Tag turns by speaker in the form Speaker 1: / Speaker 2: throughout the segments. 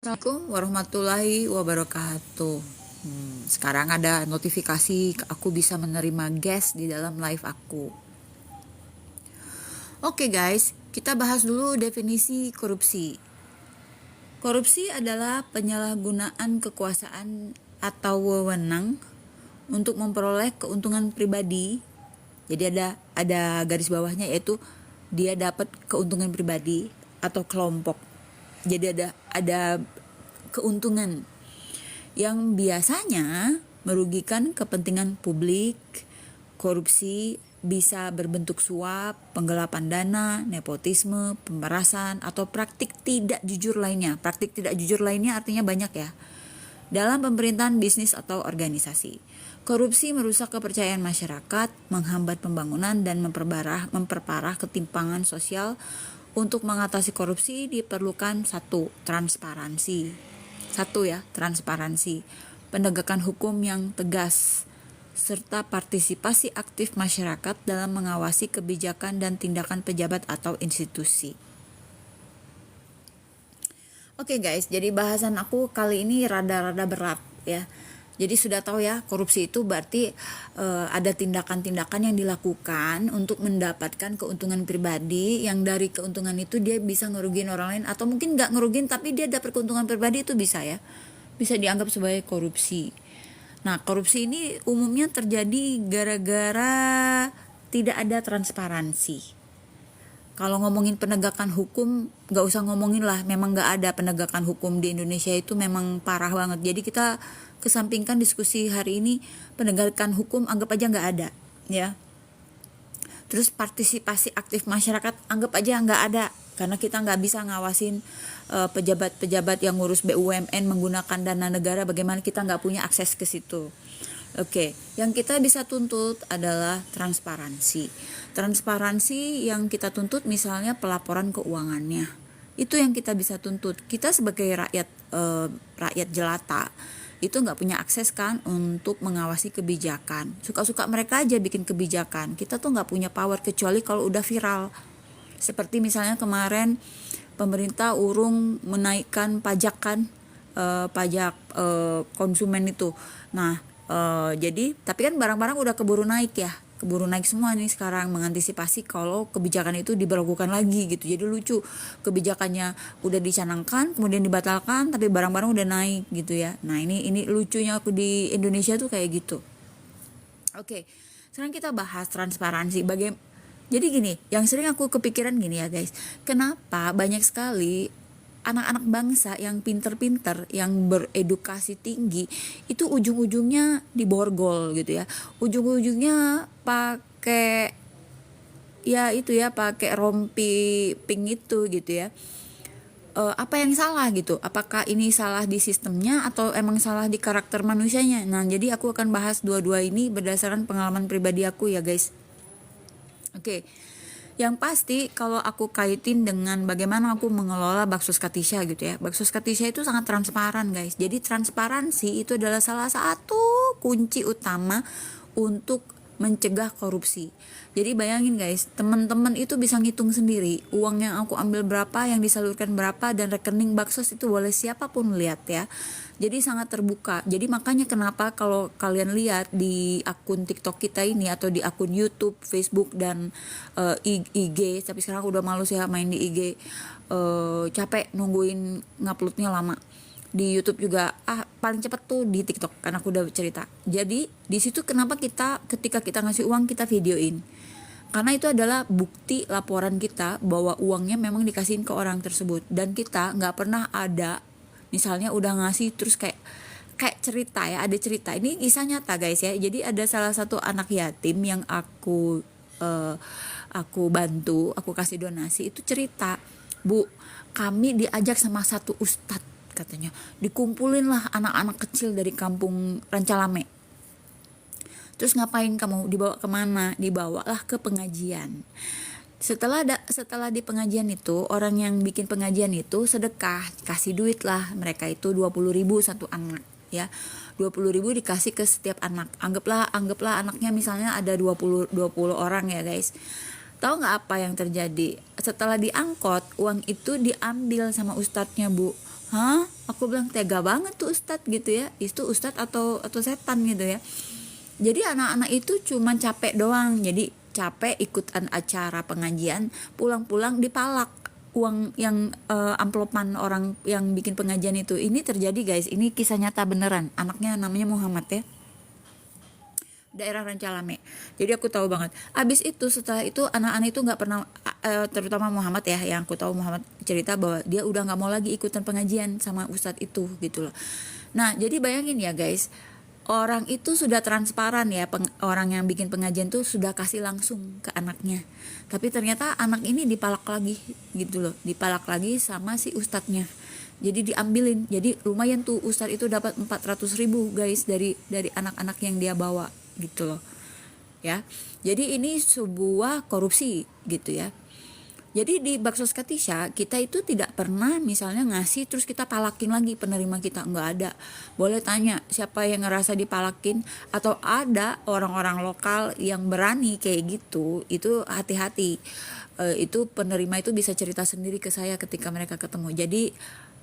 Speaker 1: Assalamualaikum warahmatullahi wabarakatuh. Sekarang ada notifikasi aku bisa menerima guest di dalam live aku. Oke guys, kita bahas dulu definisi korupsi. Korupsi adalah penyalahgunaan kekuasaan atau wewenang untuk memperoleh keuntungan pribadi. Jadi ada garis bawahnya, yaitu dia dapat keuntungan pribadi atau kelompok. Jadi ada keuntungan yang biasanya merugikan kepentingan publik. Korupsi bisa berbentuk suap, penggelapan dana, nepotisme, pemerasan, atau praktik tidak jujur lainnya. Praktik tidak jujur lainnya artinya banyak ya. Dalam pemerintahan, bisnis, atau organisasi. Korupsi merusak kepercayaan masyarakat, menghambat pembangunan, dan memperparah ketimpangan sosial. Untuk mengatasi korupsi diperlukan transparansi. Transparansi, penegakan hukum yang tegas, serta partisipasi aktif masyarakat dalam mengawasi kebijakan dan tindakan pejabat atau institusi. Oke guys, jadi bahasan aku kali ini rada-rada berat ya. Jadi sudah tahu ya, korupsi itu berarti ada tindakan-tindakan yang dilakukan untuk mendapatkan keuntungan pribadi, yang dari keuntungan itu dia bisa ngerugiin orang lain, atau mungkin nggak ngerugiin tapi dia dapat keuntungan pribadi, itu bisa ya, bisa dianggap sebagai korupsi. Nah, korupsi ini umumnya terjadi gara-gara tidak ada transparansi. Kalau ngomongin penegakan hukum, gak usah ngomongin lah, memang gak ada penegakan hukum di Indonesia, itu memang parah banget. Jadi kita kesampingkan diskusi hari ini, penegakan hukum anggap aja gak ada ya. Terus partisipasi aktif masyarakat anggap aja gak ada, karena kita gak bisa ngawasin pejabat-pejabat yang ngurus BUMN menggunakan dana negara, bagaimana kita gak punya akses ke situ. Oke, yang kita bisa tuntut adalah transparansi. Transparansi yang kita tuntut misalnya pelaporan keuangannya. Itu yang kita bisa tuntut. Kita sebagai rakyat jelata itu nggak punya akses kan untuk mengawasi kebijakan. Suka-suka mereka aja bikin kebijakan. Kita tuh nggak punya power kecuali kalau udah viral. Seperti misalnya kemarin pemerintah urung menaikkan pajak kan, pajak konsumen itu. Nah, jadi tapi kan barang-barang udah keburu naik semua nih sekarang, mengantisipasi kalau kebijakan itu diberlakukan lagi gitu. Jadi lucu, kebijakannya udah dicanangkan kemudian dibatalkan tapi barang-barang udah naik gitu ya. Nah, ini lucunya aku di Indonesia tuh kayak gitu. Oke, sekarang kita bahas transparansi. Jadi gini, yang sering aku kepikiran gini ya guys, kenapa banyak sekali anak-anak bangsa yang pinter-pinter, yang beredukasi tinggi, itu ujung-ujungnya diborgol gitu ya. Ujung-ujungnya pakai pakai rompi pink itu gitu ya. Apa yang salah gitu? Apakah ini salah di sistemnya atau emang salah di karakter manusianya? Nah, jadi aku akan bahas dua-dua ini berdasarkan pengalaman pribadi aku ya guys. Oke. Yang pasti kalau aku kaitin dengan bagaimana aku mengelola Baksos Katisha gitu ya. Baksos Katisha itu sangat transparan guys. Jadi transparansi itu adalah salah satu kunci utama untuk mencegah korupsi. Jadi bayangin guys, teman-teman itu bisa ngitung sendiri uang yang aku ambil berapa, yang disalurkan berapa, dan rekening Baksos itu boleh siapapun lihat ya. Jadi sangat terbuka. Jadi makanya kenapa kalau kalian lihat di akun TikTok kita ini atau di akun YouTube, Facebook, dan IG, tapi sekarang udah malu ya main di IG, capek nungguin nguploadnya lama. Di YouTube juga paling cepat tuh di TikTok, karena aku udah cerita. Jadi di situ kenapa ketika kita ngasih uang kita videoin, karena itu adalah bukti laporan kita bahwa uangnya memang dikasihin ke orang tersebut, dan kita nggak pernah ada misalnya udah ngasih terus kayak cerita ya, ada cerita. Ini kisah nyata guys ya. Jadi ada salah satu anak yatim yang aku bantu, aku kasih donasi, itu cerita, Bu, kami diajak sama satu ustadz, katanya, dikumpulin lah anak-anak kecil dari kampung Rancalame. Terus ngapain kamu? Dibawa kemana? Dibawalah ke pengajian. Setelah di pengajian itu, orang yang bikin pengajian itu sedekah, kasih duit lah mereka itu 20.000 satu anak ya. 20.000 dikasih ke setiap anak. Anggaplah anaknya misalnya ada 20 orang ya guys. Tahu nggak apa yang terjadi? Setelah diangkut, uang itu diambil sama ustadznya, Bu. hah, aku bilang tega banget tuh ustadz gitu ya, itu ustadz atau setan gitu ya. Jadi anak-anak itu cuman capek doang, jadi capek ikutan acara pengajian, pulang-pulang dipalak uang yang amplopan orang yang bikin pengajian itu. Ini terjadi guys, ini kisah nyata beneran. Anaknya namanya Muhammad ya, daerah Rancalame. Jadi aku tahu banget. Abis itu setelah itu anak-anak itu nggak pernah, terutama Muhammad ya, yang aku tahu Muhammad cerita bahwa dia udah nggak mau lagi ikutan pengajian sama ustadz itu gitu loh. Nah jadi bayangin ya guys, orang itu sudah transparan ya, orang yang bikin pengajian tuh sudah kasih langsung ke anaknya. Tapi ternyata anak ini dipalak lagi gitu loh, dipalak lagi sama si ustadznya. Jadi diambilin, jadi lumayan tuh ustadz itu dapat 400.000 guys dari anak-anak yang dia bawa gitu loh ya. Jadi ini sebuah korupsi gitu ya. Jadi di Baksos Katisha kita itu tidak pernah misalnya ngasih terus kita palakin lagi penerima kita, nggak ada. Boleh tanya siapa yang ngerasa dipalakin, atau ada orang-orang lokal yang berani kayak gitu, itu hati-hati. Itu penerima itu bisa cerita sendiri ke saya ketika mereka ketemu. Jadi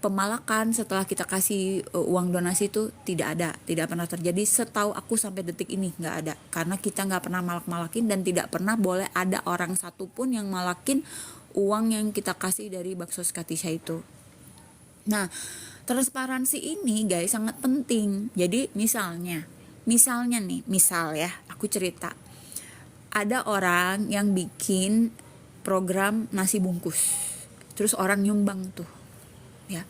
Speaker 1: pemalakan setelah kita kasih uang donasi itu tidak pernah terjadi setahu aku sampai detik ini, nggak ada, karena kita nggak pernah malak-malakin dan tidak pernah boleh ada orang satupun yang malakin uang yang kita kasih dari Baksos Katisha itu. Nah transparansi ini guys sangat penting. Jadi misalnya nih, misal ya aku cerita, ada orang yang bikin program nasi bungkus, terus orang nyumbang tuh ya.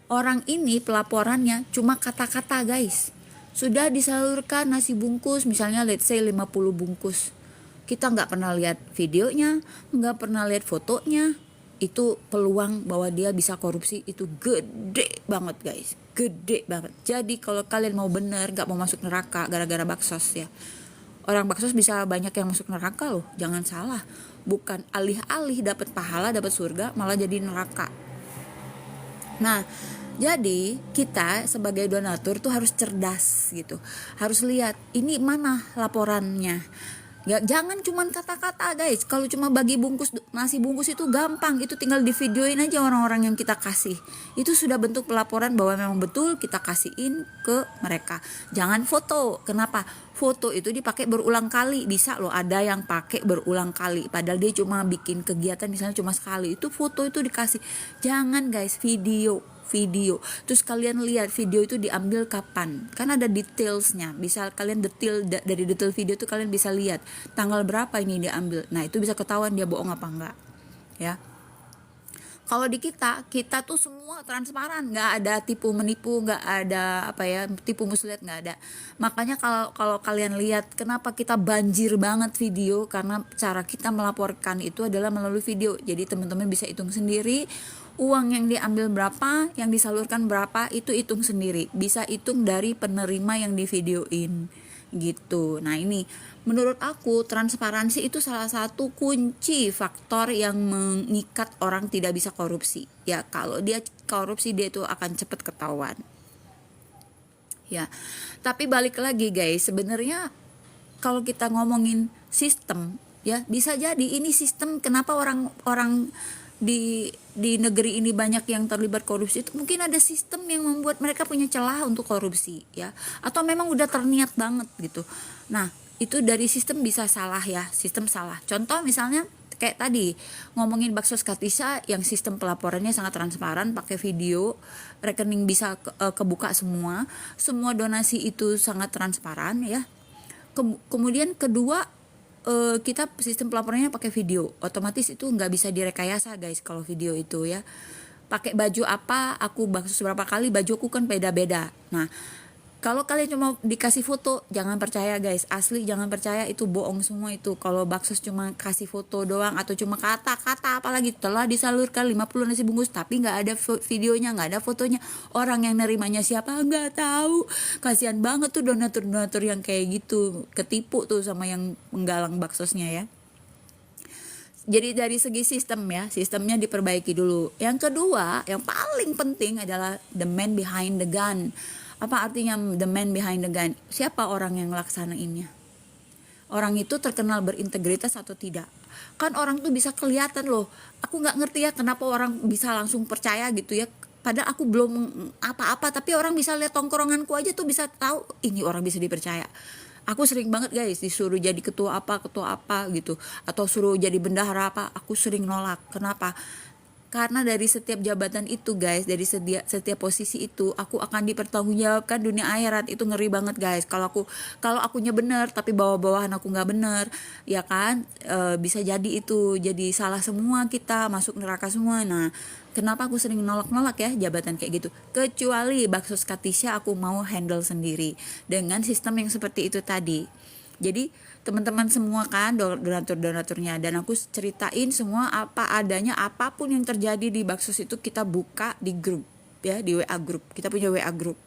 Speaker 1: Orang ini pelaporannya cuma kata-kata guys, sudah disalurkan nasi bungkus misalnya let's say 50 bungkus. Kita nggak pernah lihat videonya, nggak pernah lihat fotonya. Itu peluang bahwa dia bisa korupsi itu gede banget guys, gede banget. Jadi kalau kalian mau bener, nggak mau masuk neraka gara-gara baksos ya, orang baksos bisa banyak yang masuk neraka loh, jangan salah. Bukan alih-alih dapat pahala, dapat surga, malah jadi neraka. Nah, jadi kita sebagai donatur tuh harus cerdas gitu. Harus lihat ini mana laporannya. Ya, jangan cuman kata-kata guys. Kalau cuma bagi bungkus nasi bungkus itu gampang, itu tinggal di videoin aja orang-orang yang kita kasih. Itu sudah bentuk pelaporan bahwa memang betul kita kasihin ke mereka. Jangan foto. Kenapa? Foto itu dipakai berulang kali. Bisa loh ada yang pakai berulang kali, padahal dia cuma bikin kegiatan misalnya cuma sekali. Itu foto itu dikasih. Jangan guys, video. Terus kalian lihat video itu diambil kapan, kan ada detailsnya, bisa kalian dari detail video itu kalian bisa lihat tanggal berapa ini diambil. Nah itu bisa ketahuan dia bohong apa enggak ya. Kalau di kita tuh semua transparan, nggak ada tipu menipu, nggak ada tipu muslihat, nggak ada. Makanya kalau kalian lihat kenapa kita banjir banget video, karena cara kita melaporkan itu adalah melalui video. Jadi teman-teman bisa hitung sendiri uang yang diambil berapa, yang disalurkan berapa, itu hitung sendiri. Bisa hitung dari penerima yang divideoin gitu. Nah ini menurut aku transparansi itu salah satu kunci faktor yang mengikat orang tidak bisa korupsi ya. Kalau dia korupsi dia itu akan cepat ketahuan ya. Tapi balik lagi guys, sebenarnya kalau kita ngomongin sistem ya, bisa jadi ini sistem kenapa orang-orang di negeri ini banyak yang terlibat korupsi itu mungkin ada sistem yang membuat mereka punya celah untuk korupsi ya, atau memang udah terniat banget gitu. Nah itu dari sistem bisa salah ya, sistem salah. Contoh misalnya kayak tadi ngomongin Baksos Katisha yang sistem pelaporannya sangat transparan, pakai video, rekening bisa kebuka semua donasi itu sangat transparan ya. Kemudian kedua, kita sistem pelaporannya pakai video, otomatis itu nggak bisa direkayasa guys. Kalau video itu ya, pakai baju apa, aku baksos berapa kali, baju aku kan beda-beda. Nah kalau kalian cuma dikasih foto, jangan percaya guys, asli jangan percaya, itu bohong semua itu. Kalau baksos cuma kasih foto doang atau cuma kata-kata, apalagi telah disalurkan 50 nasi bungkus tapi nggak ada videonya, nggak ada fotonya, orang yang nerimanya siapa nggak tahu. Kasihan banget tuh donatur-donatur yang kayak gitu, ketipu tuh sama yang menggalang baksosnya ya. Jadi dari segi sistem ya, sistemnya diperbaiki dulu. Yang kedua, yang paling penting adalah the man behind the gun. Apa artinya the man behind the gun? Siapa orang yang ngelaksanainnya? Orang itu terkenal berintegritas atau tidak? Kan orang tuh bisa kelihatan loh. Aku nggak ngerti ya kenapa orang bisa langsung percaya gitu ya. padahal aku belum apa-apa, tapi orang bisa lihat tongkronganku aja tuh bisa tahu ini orang bisa dipercaya. Aku sering banget guys disuruh jadi ketua apa gitu, atau suruh jadi bendahara apa, aku sering nolak. Kenapa? Karena dari setiap jabatan itu guys, dari setiap posisi itu aku akan dipertanggungjawabkan dunia akhirat. Itu ngeri banget guys. Kalau akunya bener tapi bawahan aku nggak bener, ya kan, bisa jadi itu jadi salah semua, kita masuk neraka semua. Nah, kenapa aku sering nolak ya jabatan kayak gitu? Kecuali Baksos Katisha aku mau handle sendiri dengan sistem yang seperti itu tadi. Jadi teman-teman semua kan donatur-donaturnya, dan aku ceritain semua apa adanya, apapun yang terjadi di Baksos itu kita buka di grup ya, di WA grup. Kita punya WA grup.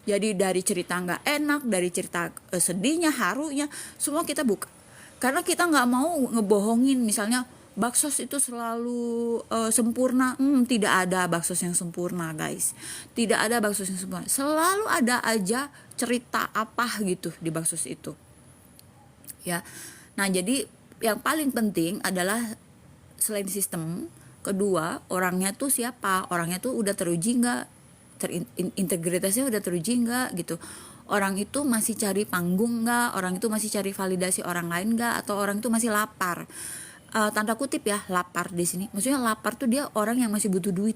Speaker 1: Jadi dari cerita nggak enak, dari cerita sedihnya, harunya, semua kita buka. Karena kita nggak mau ngebohongin misalnya baksos itu selalu sempurna. Tidak ada baksos yang sempurna guys. Tidak ada baksos yang sempurna. Selalu ada aja cerita apa gitu di baksos itu. Ya, nah jadi yang paling penting adalah selain sistem, kedua orangnya tuh siapa, orangnya tuh udah teruji nggak, integritasnya udah teruji nggak gitu, orang itu masih cari panggung nggak, orang itu masih cari validasi orang lain nggak, atau orang itu masih lapar. Tanda kutip ya lapar di sini, maksudnya lapar tuh dia orang yang masih butuh duit.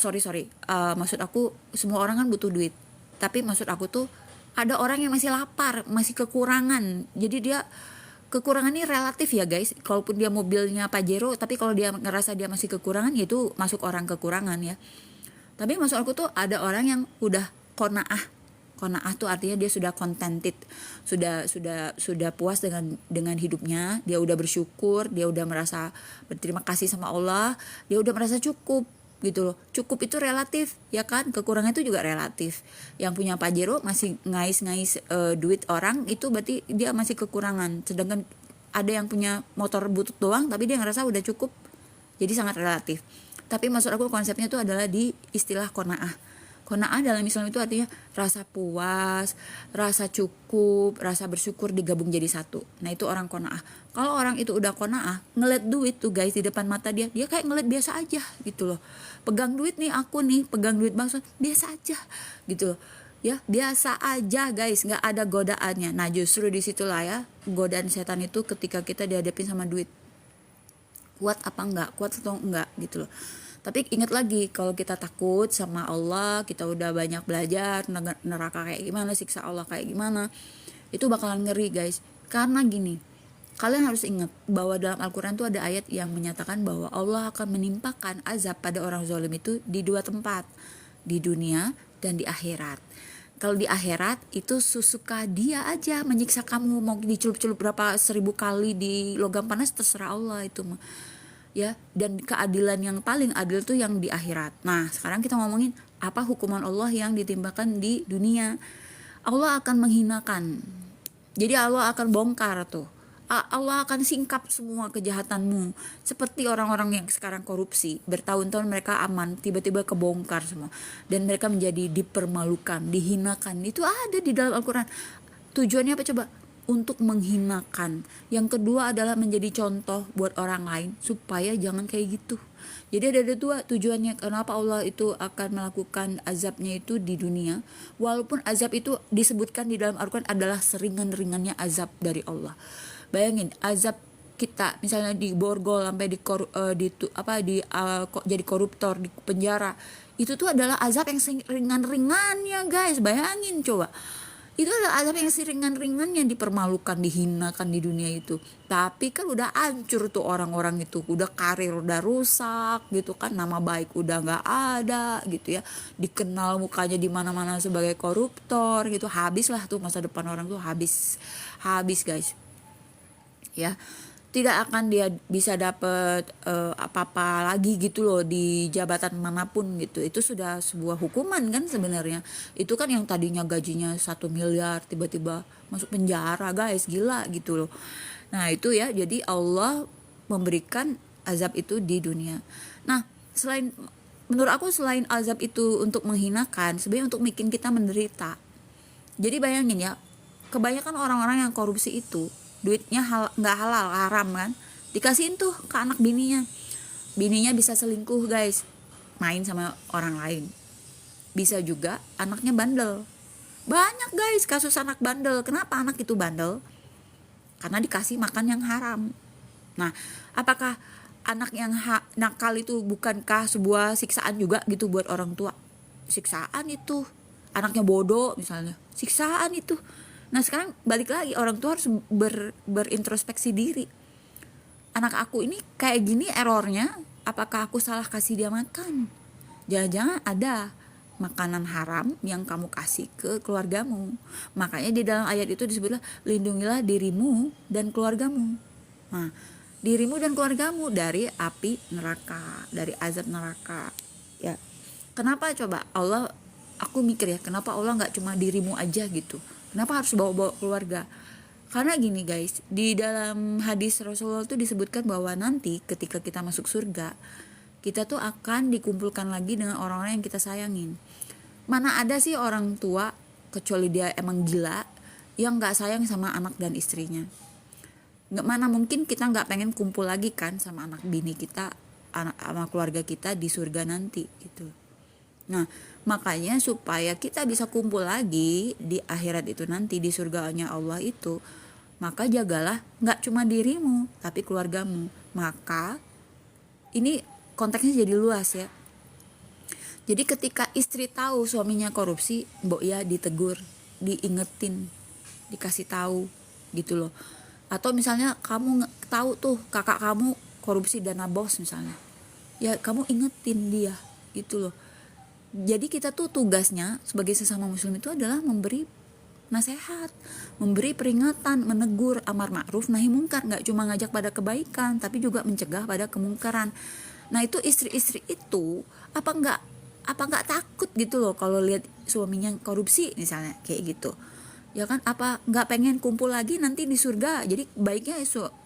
Speaker 1: Sorry, maksud aku semua orang kan butuh duit, tapi maksud aku tuh ada orang yang masih lapar, masih kekurangan. Jadi dia kekurangan ini relatif ya guys. Kalaupun dia mobilnya Pajero, tapi kalau dia ngerasa dia masih kekurangan, yaitu masuk orang kekurangan ya. Tapi maksud aku tuh ada orang yang udah qanaah. Qanaah tuh artinya dia sudah contented, sudah puas dengan hidupnya, dia udah bersyukur, dia udah merasa berterima kasih sama Allah, dia udah merasa cukup gitu loh. Cukup itu relatif ya kan, kekurangan itu juga relatif. Yang punya Pajero masih ngais-ngais duit orang, itu berarti dia masih kekurangan. Sedangkan ada yang punya motor butut doang tapi dia ngerasa udah cukup, jadi sangat relatif. Tapi maksud aku konsepnya itu adalah di istilah qanaah. Qanaah dalam Islam itu artinya rasa puas, rasa cukup, rasa bersyukur digabung jadi satu. Nah itu orang qanaah. Kalau orang itu udah qanaah, ngeliat duit tuh guys di depan mata dia kayak ngeliat biasa aja gitu loh. Pegang duit nih, aku nih pegang duit bangsa, biasa aja gitu loh. Ya biasa aja guys, nggak ada godaannya. Nah justru disitulah ya godaan setan itu, ketika kita dihadapin sama duit. Kuat apa enggak, kuat atau enggak gitu loh. Tapi ingat lagi, kalau kita takut sama Allah, kita udah banyak belajar neraka kayak gimana, siksa Allah kayak gimana, itu bakalan ngeri guys. Karena gini, kalian harus ingat bahwa dalam Al-Quran tuh ada ayat yang menyatakan bahwa Allah akan menimpakan azab pada orang zalim itu di dua tempat, di dunia dan di akhirat. Kalau di akhirat itu sesuka dia aja menyiksa kamu, mau dicelup-celup berapa 1000 kali di logam panas, terserah Allah itu mah. Ya, dan keadilan yang paling adil tuh yang di akhirat. Nah, sekarang kita ngomongin apa hukuman Allah yang ditimpakan di dunia. Allah akan menghinakan. Jadi Allah akan bongkar tuh. Allah akan singkap semua kejahatanmu. Seperti orang-orang yang sekarang korupsi, bertahun-tahun mereka aman, tiba-tiba kebongkar semua. Dan mereka menjadi dipermalukan, dihinakan. Itu ada di dalam Al-Quran. Tujuannya apa coba? Untuk menghinakan. Yang kedua adalah menjadi contoh buat orang lain supaya jangan kayak gitu. Jadi ada dua tujuannya kenapa Allah itu akan melakukan azabnya itu di dunia. Walaupun azab itu disebutkan di dalam Al-Quran adalah seringan-ringannya azab dari Allah. Bayangin azab kita misalnya di borgol sampai jadi koruptor di penjara, itu tuh adalah azab yang ringan-ringannya guys. Bayangin coba, itu adalah azab yang ringan-ringannya, dipermalukan, dihinakan di dunia itu. Tapi kan udah hancur tuh orang-orang itu, udah karir udah rusak gitu kan, nama baik udah nggak ada gitu ya, dikenal mukanya di mana-mana sebagai koruptor gitu. Habislah tuh masa depan orang tuh, habis guys ya. Tidak akan dia bisa dapet apa-apa lagi gitu loh di jabatan manapun gitu. Itu sudah sebuah hukuman kan sebenarnya. Itu kan yang tadinya gajinya 1 miliar tiba-tiba masuk penjara guys, gila gitu loh. Nah itu ya, jadi Allah memberikan azab itu di dunia. Nah menurut aku selain azab itu untuk menghinakan, sebenarnya untuk bikin kita menderita. Jadi bayangin ya, kebanyakan orang-orang yang korupsi itu duitnya nggak halal, haram kan, dikasihin tuh ke anak bininya bisa selingkuh guys. main sama orang lain. Bisa juga anaknya bandel. Banyak guys kasus anak bandel. Kenapa anak itu bandel? Karena dikasih makan yang haram. Nah, apakah anak yang nakal itu bukankah sebuah siksaan juga gitu buat orang tua? Siksaan itu. Anaknya bodoh misalnya, siksaan itu. Nah sekarang balik lagi, orang tua harus berintrospeksi diri. Anak aku ini kayak gini errornya, apakah aku salah kasih dia makan? Jangan-jangan ada makanan haram yang kamu kasih ke keluargamu. Makanya di dalam ayat itu disebutlah lindungilah dirimu dan keluargamu. Nah, dirimu dan keluargamu dari api neraka, dari azab neraka. Ya, kenapa coba Allah? Aku mikir ya, kenapa Allah nggak cuma dirimu aja gitu? Kenapa harus bawa-bawa keluarga? Karena gini guys, di dalam hadis Rasulullah itu disebutkan bahwa nanti ketika kita masuk surga, kita tuh akan dikumpulkan lagi dengan orang-orang yang kita sayangin. Mana ada sih orang tua, kecuali dia emang gila, yang nggak sayang sama anak dan istrinya. Nggak, mana mungkin kita nggak pengen kumpul lagi kan sama anak bini kita, sama keluarga kita di surga nanti gitu. Nah, makanya supaya kita bisa kumpul lagi di akhirat itu nanti, di surganya Allah itu, maka jagalah nggak cuma dirimu tapi keluargamu. Maka ini konteksnya jadi luas ya. Jadi ketika istri tahu suaminya korupsi, mbok ya ditegur, diingetin, dikasih tahu gitu loh. Atau misalnya kamu tahu tuh kakak kamu korupsi dana bos misalnya, ya kamu ingetin dia gitu loh. Jadi kita tuh tugasnya sebagai sesama muslim itu adalah memberi nasihat, memberi peringatan, menegur, amar ma'ruf nahi mungkar. Nggak cuma ngajak pada kebaikan, tapi juga mencegah pada kemungkaran. Nah itu istri-istri itu apa nggak takut gitu loh kalau lihat suaminya korupsi misalnya kayak gitu. Ya kan, apa nggak pengen kumpul lagi nanti di surga? Jadi baiknya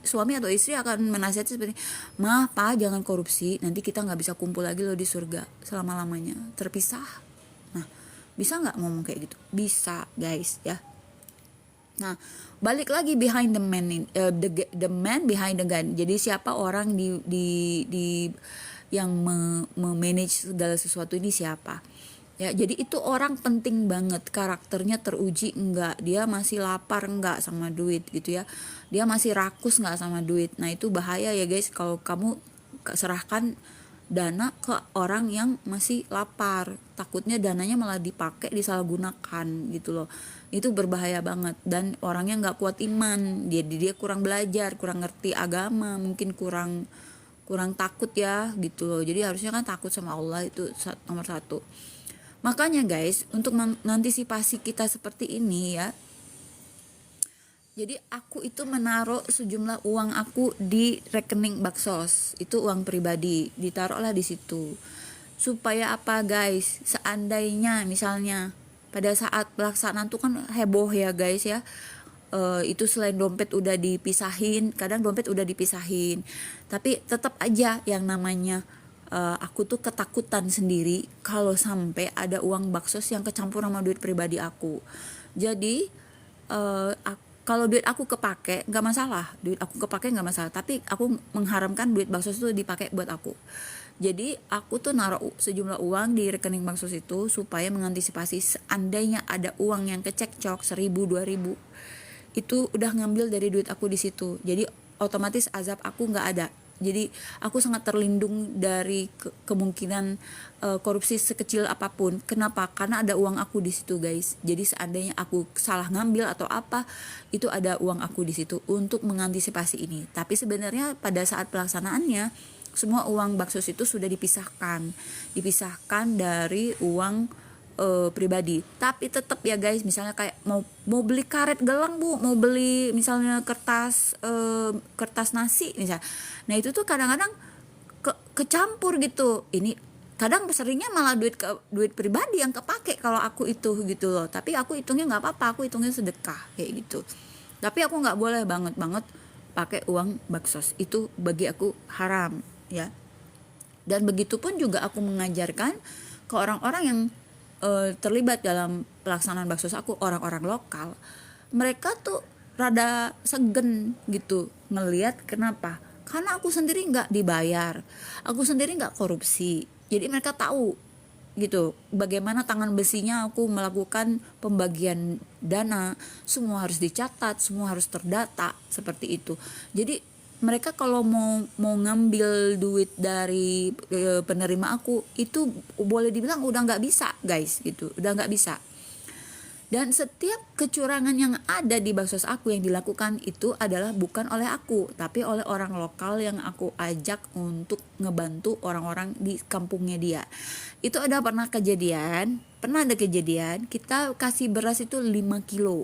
Speaker 1: suami atau istri akan menasihati seperti, "Ma, Pa, jangan korupsi, nanti kita nggak bisa kumpul lagi loh di surga selama-lamanya, terpisah." Nah, bisa nggak ngomong kayak gitu? Bisa guys ya. Nah, balik lagi behind the man, the man behind the gun. Jadi siapa orang di yang memanage segala sesuatu ini siapa? Ya, jadi itu orang penting banget, karakternya teruji enggak, dia masih lapar enggak sama duit gitu ya, dia masih rakus enggak sama duit. Nah itu bahaya ya guys, kalau kamu serahkan dana ke orang yang masih lapar, takutnya dananya malah dipakai disalahgunakan gitu loh. Itu berbahaya banget, dan orangnya nggak kuat iman, dia kurang belajar, kurang ngerti agama, mungkin kurang takut ya gitu loh. Jadi harusnya kan takut sama Allah, itu nomor satu. Makanya guys, untuk mengantisipasi kita seperti ini ya, jadi aku itu menaruh sejumlah uang aku di rekening Baksos, itu uang pribadi, ditaruhlah di situ. Supaya apa guys, seandainya misalnya pada saat pelaksanaan tuh kan heboh ya guys ya, itu selain dompet udah dipisahin, kadang dompet udah dipisahin, tapi tetap aja yang namanya aku tuh ketakutan sendiri kalau sampai ada uang Baksos yang kecampur sama duit pribadi aku. Jadi kalau duit aku kepake nggak masalah, tapi aku mengharamkan duit Baksos itu dipakai buat aku. Jadi aku tuh naruh sejumlah uang di rekening Baksos itu supaya mengantisipasi seandainya ada uang yang kecekcok 1.000 2.000, itu udah ngambil dari duit aku di situ. Jadi otomatis azab aku nggak ada. Jadi aku sangat terlindung dari kemungkinan korupsi sekecil apapun. Kenapa? Karena ada uang aku di situ guys. Jadi seandainya aku salah ngambil atau apa, itu ada uang aku di situ untuk mengantisipasi ini. Tapi sebenarnya pada saat pelaksanaannya, semua uang Baksos itu sudah dipisahkan dari uang pribadi. Tapi tetap ya guys, misalnya kayak mau beli karet gelang bu, mau beli misalnya kertas nasi misalnya, nah itu tuh kadang-kadang kecampur gitu. Ini kadang seringnya malah duit pribadi yang kepake kalau aku itu gitu loh. Tapi aku hitungnya nggak apa-apa, aku hitungnya sedekah kayak gitu. Tapi aku nggak boleh banget pakai uang Baksos, itu bagi aku haram ya. Dan begitupun juga aku mengajarkan ke orang-orang yang terlibat dalam pelaksanaan Baksos aku, orang-orang lokal. Mereka tuh rada segen gitu ngelihat. Kenapa? Karena aku sendiri nggak dibayar, aku sendiri nggak korupsi, Jadi mereka tahu gitu bagaimana tangan besinya aku melakukan pembagian dana, semua harus dicatat, semua harus terdata seperti itu. Jadi mereka kalau mau ngambil duit dari penerima aku itu boleh dibilang udah nggak bisa guys gitu, udah nggak bisa. Dan setiap kecurangan yang ada di baksos aku yang dilakukan itu adalah bukan oleh aku, tapi oleh orang lokal yang aku ajak untuk ngebantu orang-orang di kampungnya dia. Itu pernah ada kejadian kita kasih beras itu 5 kilo.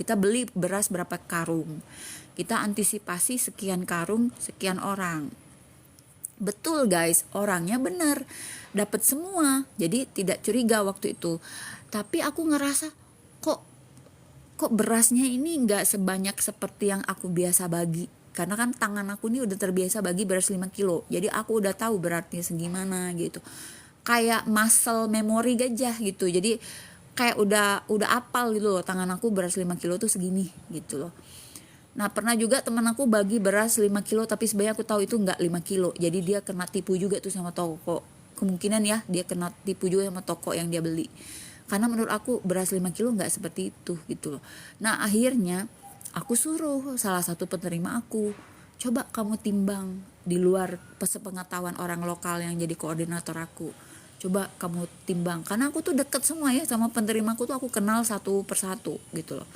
Speaker 1: Kita beli beras berapa karung. Kita antisipasi sekian karung, sekian orang. Betul guys, orangnya bener, dapat semua, jadi tidak curiga waktu itu. Tapi aku ngerasa kok kok berasnya ini nggak sebanyak seperti yang aku biasa bagi, karena kan tangan aku ini udah terbiasa bagi beras 5 kilo, jadi aku udah tahu beratnya segimana gitu, kayak muscle memory gajah gitu. Jadi kayak udah apal gitu loh, tangan aku beras 5 kilo tuh segini gitu loh. Nah pernah juga teman aku bagi beras 5 kilo tapi sebenarnya aku tahu itu nggak 5 kilo. Jadi dia kena tipu juga tuh sama toko. Kemungkinan ya dia kena tipu juga sama toko yang dia beli. Karena menurut aku beras 5 kilo nggak seperti itu gitu loh. Nah akhirnya aku suruh salah satu penerima aku, coba kamu timbang di luar sepengetahuan orang lokal yang jadi koordinator aku. Coba kamu timbang, karena aku tuh deket semua ya sama penerimaku tuh, aku kenal satu persatu gitu loh.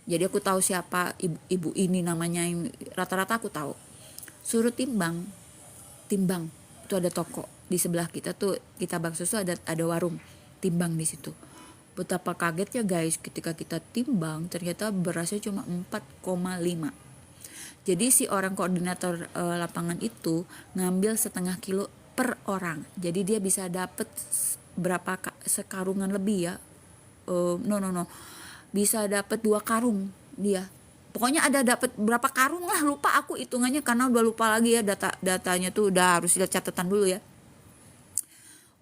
Speaker 1: Jadi aku tahu siapa ibu ini namanya, rata-rata aku tahu. Suruh timbang. Itu ada toko di sebelah kita tuh, kita bakso tuh ada warung timbang di situ. Betapa kagetnya guys ketika kita timbang, ternyata berasnya cuma 4,5. Jadi si orang koordinator lapangan itu ngambil setengah kilo per orang. Jadi dia bisa dapet berapa sekarungan lebih ya. No, bisa dapat 2 karung dia. Pokoknya ada dapat berapa karung lah, lupa aku hitungannya karena udah lupa lagi ya, datanya tuh udah harus lihat catatan dulu ya.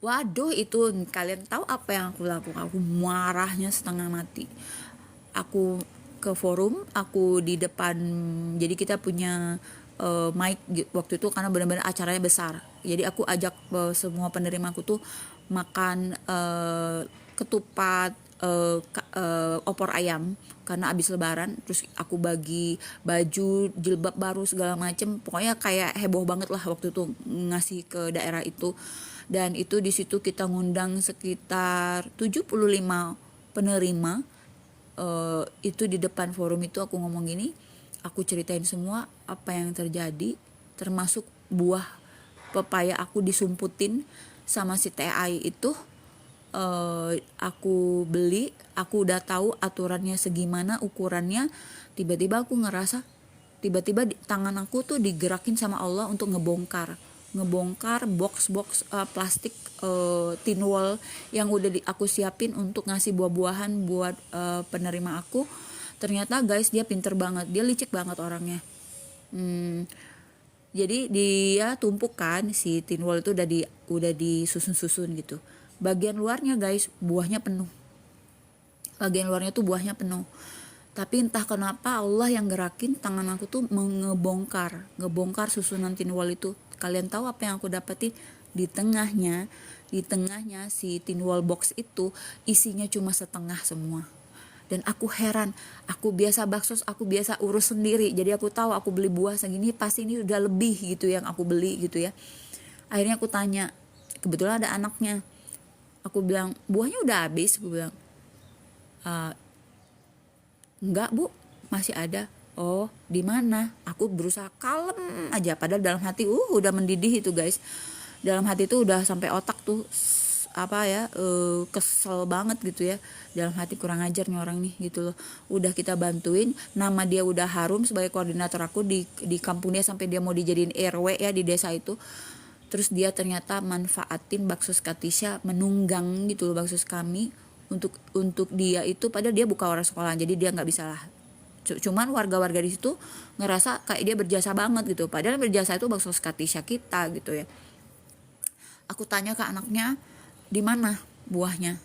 Speaker 1: Waduh, itu kalian tahu apa yang aku lakukan? Aku marahnya setengah mati. Aku ke forum, aku di depan, jadi kita punya mic waktu itu karena benar-benar acaranya besar. Jadi aku ajak semua penerima aku tuh makan ketupat, opor ayam karena abis lebaran. Terus aku bagi baju, jilbab baru segala macem, pokoknya kayak heboh banget lah waktu itu ngasih ke daerah itu. Dan itu di situ kita ngundang sekitar 75 penerima. Itu di depan forum itu aku ngomong gini, aku ceritain semua apa yang terjadi, termasuk buah pepaya aku disumputin sama si TI itu. Aku beli, aku udah tahu aturannya segimana, ukurannya. Tiba-tiba aku ngerasa, tiba-tiba tangan aku tuh digerakin sama Allah untuk ngebongkar box-box plastik, tin wall yang udah aku siapin untuk ngasih buah-buahan buat penerima aku. Ternyata guys dia pinter banget, dia licik banget orangnya. Jadi dia tumpukan si tin wall itu udah disusun-susun gitu. Bagian luarnya guys buahnya penuh. Bagian luarnya tuh buahnya penuh. Tapi entah kenapa Allah yang gerakin tangan aku tuh ngebongkar susunan tin wall itu. Kalian tahu apa yang aku dapetin? Di tengahnya si tin wall box itu isinya cuma setengah semua. Dan aku heran, aku biasa baksos, aku biasa urus sendiri. Jadi aku tahu aku beli buah segini pasti ini udah lebih gitu yang aku beli gitu ya. Akhirnya aku tanya, kebetulan ada anaknya. Aku bilang, buahnya udah habis? Aku bilang, enggak bu, masih ada. Oh, di mana? Aku berusaha kalem aja, padahal dalam hati udah mendidih itu guys. Dalam hati tuh udah sampai otak tuh kesel banget gitu ya. Dalam hati kurang ajar nih orang nih gitu loh. Udah kita bantuin, nama dia udah harum sebagai koordinator aku di kampung dia, sampai dia mau dijadiin RW ya di desa itu. Terus dia ternyata manfaatin Baksos Katisha, menunggang gitu loh baksos kami untuk dia itu, padahal dia bukan orang sekolah, jadi dia nggak bisa lah. Cuman warga-warga di situ ngerasa kayak dia berjasa banget gitu, padahal berjasa itu Baksos Katisha kita gitu ya. Aku tanya ke anaknya, di mana buahnya?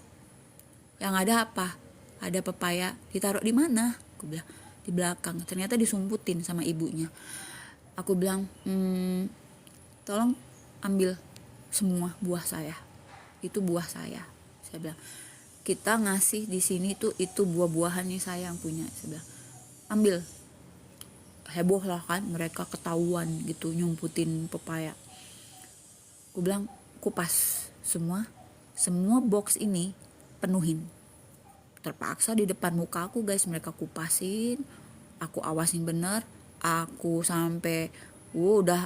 Speaker 1: Yang ada apa? Ada pepaya, ditaruh di mana? Aku bilang di belakang. Ternyata disumputin sama ibunya. Aku bilang, tolong ambil semua buah saya. Itu buah saya bilang. Kita ngasih di sini tuh itu buah-buahannya saya yang punya. Saya bilang, ambil. Heboh lah kan, mereka ketahuan gitu nyumputin pepaya. Aku bilang, kupas semua box ini penuhin. Terpaksa di depan muka aku guys, mereka kupasin, aku awasin bener, aku sampai udah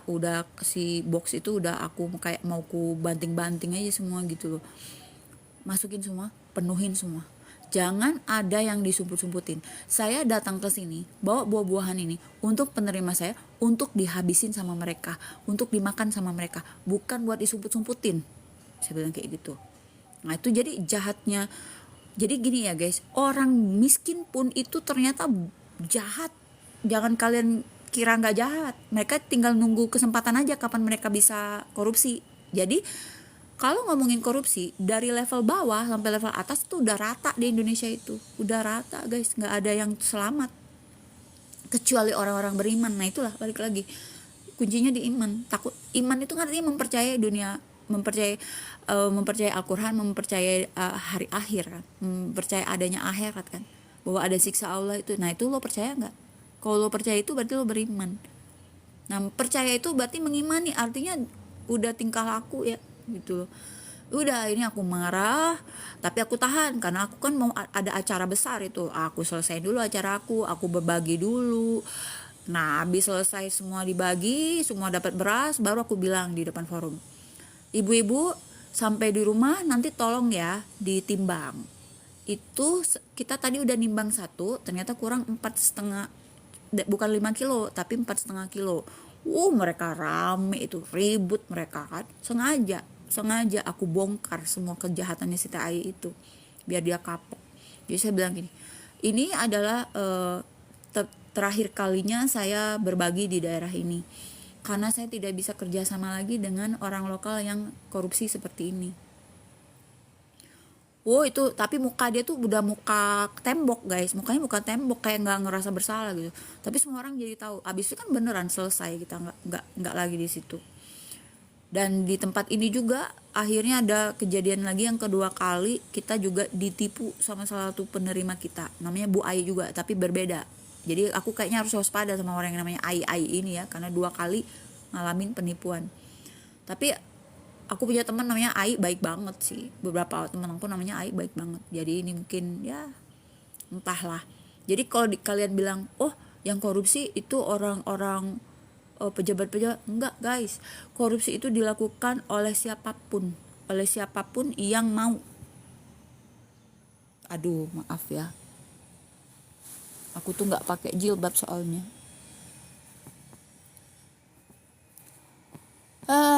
Speaker 1: si box itu udah aku kayak mau ku banting-banting aja semua gitu loh. Masukin semua, penuhin semua. Jangan ada yang disumput-sumputin. Saya datang ke sini bawa buah-buahan ini untuk penerima saya, untuk dihabisin sama mereka, untuk dimakan sama mereka, bukan buat disumput-sumputin. Saya bilang kayak gitu. Nah itu jadi jahatnya. Jadi gini ya guys, orang miskin pun itu ternyata jahat. Jangan kalian kira nggak jahat. Mereka tinggal nunggu kesempatan aja kapan mereka bisa korupsi. Jadi kalau ngomongin korupsi dari level bawah sampai level atas tuh udah rata di Indonesia itu. Udah rata guys, nggak ada yang selamat. Kecuali orang-orang beriman. Nah itulah balik lagi. Kuncinya di iman. Takut iman itu kan artinya mempercayai dunia, mempercayai Al-Quran, mempercayai hari akhir kan, mempercayai adanya akhirat kan, bahwa ada siksa Allah itu. Nah itu lo percaya nggak? Kalau lo percaya itu berarti lo beriman. Nah percaya itu berarti mengimani, artinya udah tingkah laku ya gitu loh. Udah ini aku marah tapi aku tahan karena aku kan mau ada acara besar itu, aku selesai dulu acara aku berbagi dulu. Nah habis selesai semua dibagi, semua dapat beras, baru aku bilang di depan forum, ibu-ibu sampai di rumah nanti tolong ya ditimbang. Itu kita tadi udah nimbang satu, ternyata kurang 4,5, bukan 5 kilo tapi 4,5 kilo. Mereka rame itu, ribut mereka kan, sengaja aku bongkar semua kejahatannya si TAI itu biar dia kapok. Jadi saya bilang gini, ini adalah terakhir kalinya saya berbagi di daerah ini, karena saya tidak bisa kerjasama lagi dengan orang lokal yang korupsi seperti ini. Itu tapi muka dia tuh udah muka tembok guys, mukanya muka tembok, kayak nggak ngerasa bersalah gitu. Tapi semua orang jadi tahu. Abis itu kan beneran selesai, kita nggak lagi di situ. Dan di tempat ini juga akhirnya ada kejadian lagi yang kedua kali, kita juga ditipu sama salah satu penerima kita, namanya Bu Ai juga, tapi berbeda. Jadi aku kayaknya harus waspada sama orang yang namanya Ai ini ya, karena 2 kali ngalamin penipuan. Tapi aku punya teman namanya Ai, baik banget sih. Beberapa teman aku namanya Ai, baik banget. Jadi ini mungkin ya entahlah. Jadi kalau kalian bilang, yang korupsi itu orang-orang pejabat-pejabat, enggak guys. Korupsi itu dilakukan oleh siapapun yang mau. Aduh, maaf ya. Aku tuh nggak pakai jilbab soalnya.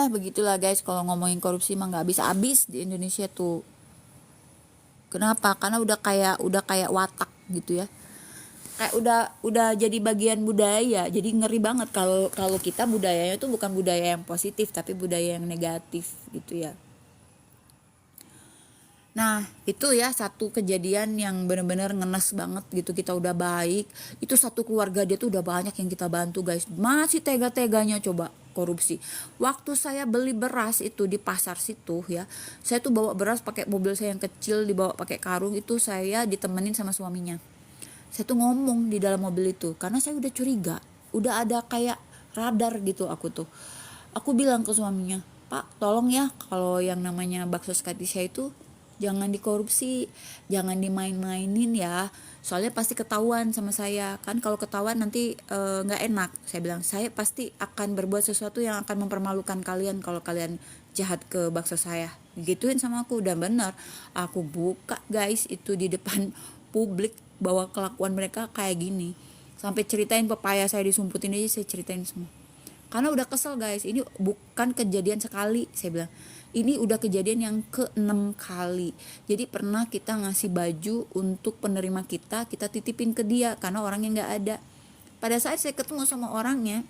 Speaker 1: Begitulah guys, kalau ngomongin korupsi mah nggak habis-habis di Indonesia tuh. Kenapa? Karena udah kayak watak gitu ya. Kayak udah jadi bagian budaya. Jadi ngeri banget kalau kita budayanya tuh bukan budaya yang positif tapi budaya yang negatif gitu ya. Nah itu ya satu kejadian yang benar-benar ngenes banget gitu. Kita udah baik, itu satu keluarga dia tuh udah banyak yang kita bantu guys, masih tega-teganya coba korupsi. Waktu saya beli beras itu di pasar situ ya, saya tuh bawa beras pakai mobil saya yang kecil, dibawa pakai karung, itu saya ditemenin sama suaminya. Saya tuh ngomong di dalam mobil itu karena saya udah curiga, udah ada kayak radar gitu. Aku bilang ke suaminya, Pak tolong ya kalau yang namanya bakso Skatisha itu jangan dikorupsi, jangan dimain-mainin ya, soalnya pasti ketahuan sama saya kan. Kalau ketahuan nanti nggak enak. Saya bilang, saya pasti akan berbuat sesuatu yang akan mempermalukan kalian kalau kalian jahat ke bakso saya, gituin sama aku. Dan benar, aku buka guys itu di depan publik bahwa kelakuan mereka kayak gini. Sampai ceritain pepaya saya disumputin aja saya ceritain semua, karena udah kesel guys. Ini bukan kejadian sekali, saya bilang, ini udah kejadian yang ke-6 kali. Jadi pernah kita ngasih baju untuk penerima kita titipin ke dia karena orangnya nggak ada. Pada saat saya ketemu sama orangnya,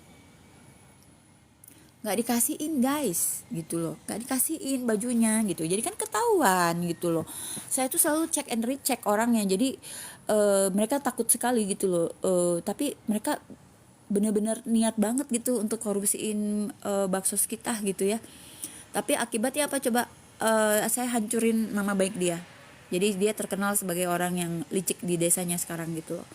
Speaker 1: nggak dikasihin guys gitu loh, nggak dikasihin bajunya gitu. Jadi kan ketahuan gitu loh. Saya tuh selalu check and recheck orangnya. Jadi mereka takut sekali gitu loh. Tapi mereka benar-benar niat banget gitu untuk korupsiin bakso kita gitu ya. Tapi akibatnya apa coba? Saya hancurin nama baik dia. Jadi dia terkenal sebagai orang yang licik di desanya sekarang gitu loh.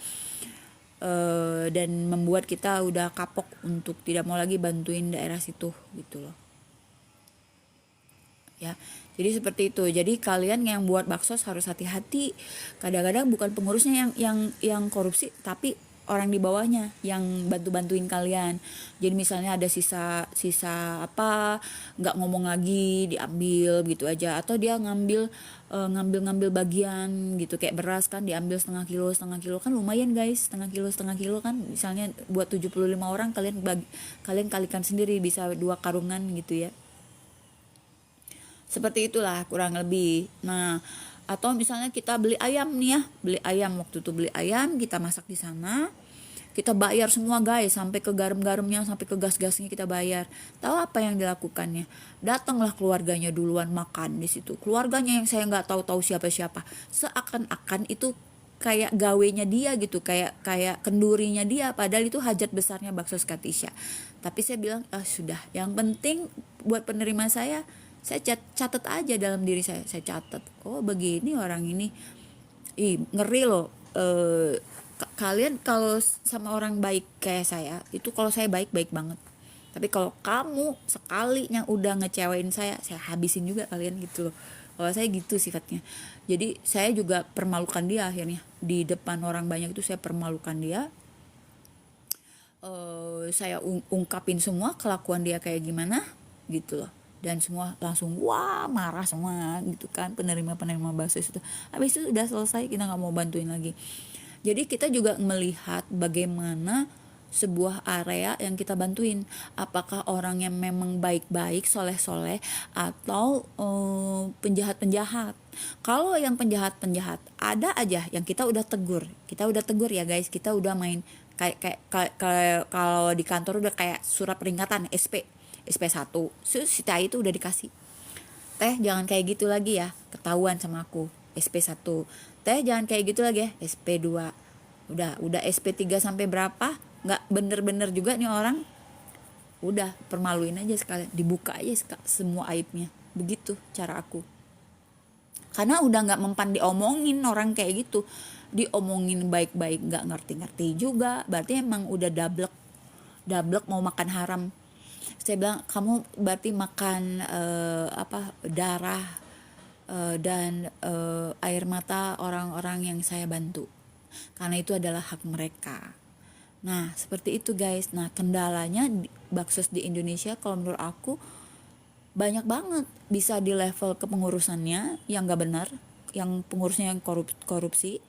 Speaker 1: Dan membuat kita udah kapok untuk tidak mau lagi bantuin daerah situ gitu loh. Ya, jadi seperti itu. Jadi kalian yang buat bakso harus hati-hati. Kadang-kadang bukan pengurusnya yang korupsi, tapi orang di bawahnya yang bantu-bantuin kalian. Jadi misalnya ada sisa apa, nggak ngomong lagi, diambil gitu aja. Atau dia ngambil bagian gitu, kayak beras kan diambil setengah kilo kan lumayan guys, setengah kilo kan misalnya buat 75 orang, kalian kalikan sendiri bisa 2 karungan gitu ya. Seperti itulah kurang lebih. Nah, atau misalnya kita beli ayam nih ya, waktu itu beli ayam, kita masak di sana, kita bayar semua guys, sampai ke garam-garamnya, sampai ke gas-gasnya kita bayar. Tahu apa yang dilakukannya? Datanglah keluarganya duluan makan di situ. Keluarganya yang saya nggak tahu siapa-siapa. Seakan-akan itu kayak gawenya dia gitu, kayak kendurinya dia, padahal itu hajat besarnya bakso Skatisha. Tapi saya bilang, sudah, yang penting buat penerima saya catat aja dalam diri saya catat, oh begini orang ini. Ngeri loh. Kalian kalau sama orang baik kayak saya itu, kalau saya baik banget, tapi kalau kamu sekalinya udah ngecewain saya habisin juga kalian gitu loh. Kalau saya gitu sifatnya. Jadi saya juga permalukan dia akhirnya di depan orang banyak, itu saya permalukan dia. Saya ungkapin semua kelakuan dia kayak gimana gitu loh, dan semua langsung wah marah semua gitu kan, penerima bakso itu. Habis itu udah selesai, kita nggak mau bantuin lagi. Jadi kita juga melihat bagaimana sebuah area yang kita bantuin, apakah orang yang memang baik-baik, soleh-soleh, atau penjahat-penjahat. Kalau yang penjahat-penjahat ada aja yang kita udah tegur ya guys, kita udah main kayak kalau di kantor udah kayak surat peringatan SP1, si Tai itu udah dikasih, teh jangan kayak gitu lagi ya, ketahuan sama aku. SP1, teh jangan kayak gitu lagi ya. SP2, udah SP3 sampai berapa, nggak bener-bener juga nih orang, udah permaluin aja sekalian, dibuka aja semua aibnya. Begitu cara aku, karena udah nggak mempan diomongin orang kayak gitu, diomongin baik-baik nggak ngerti-ngerti juga, berarti emang udah dablek mau makan haram. Saya bilang, kamu berarti makan darah dan air mata orang-orang yang saya bantu, karena itu adalah hak mereka. Nah seperti itu guys. Nah kendalanya baksos di Indonesia kalau menurut aku banyak banget. Bisa di level kepengurusannya yang gak benar, yang pengurusnya yang korupsi.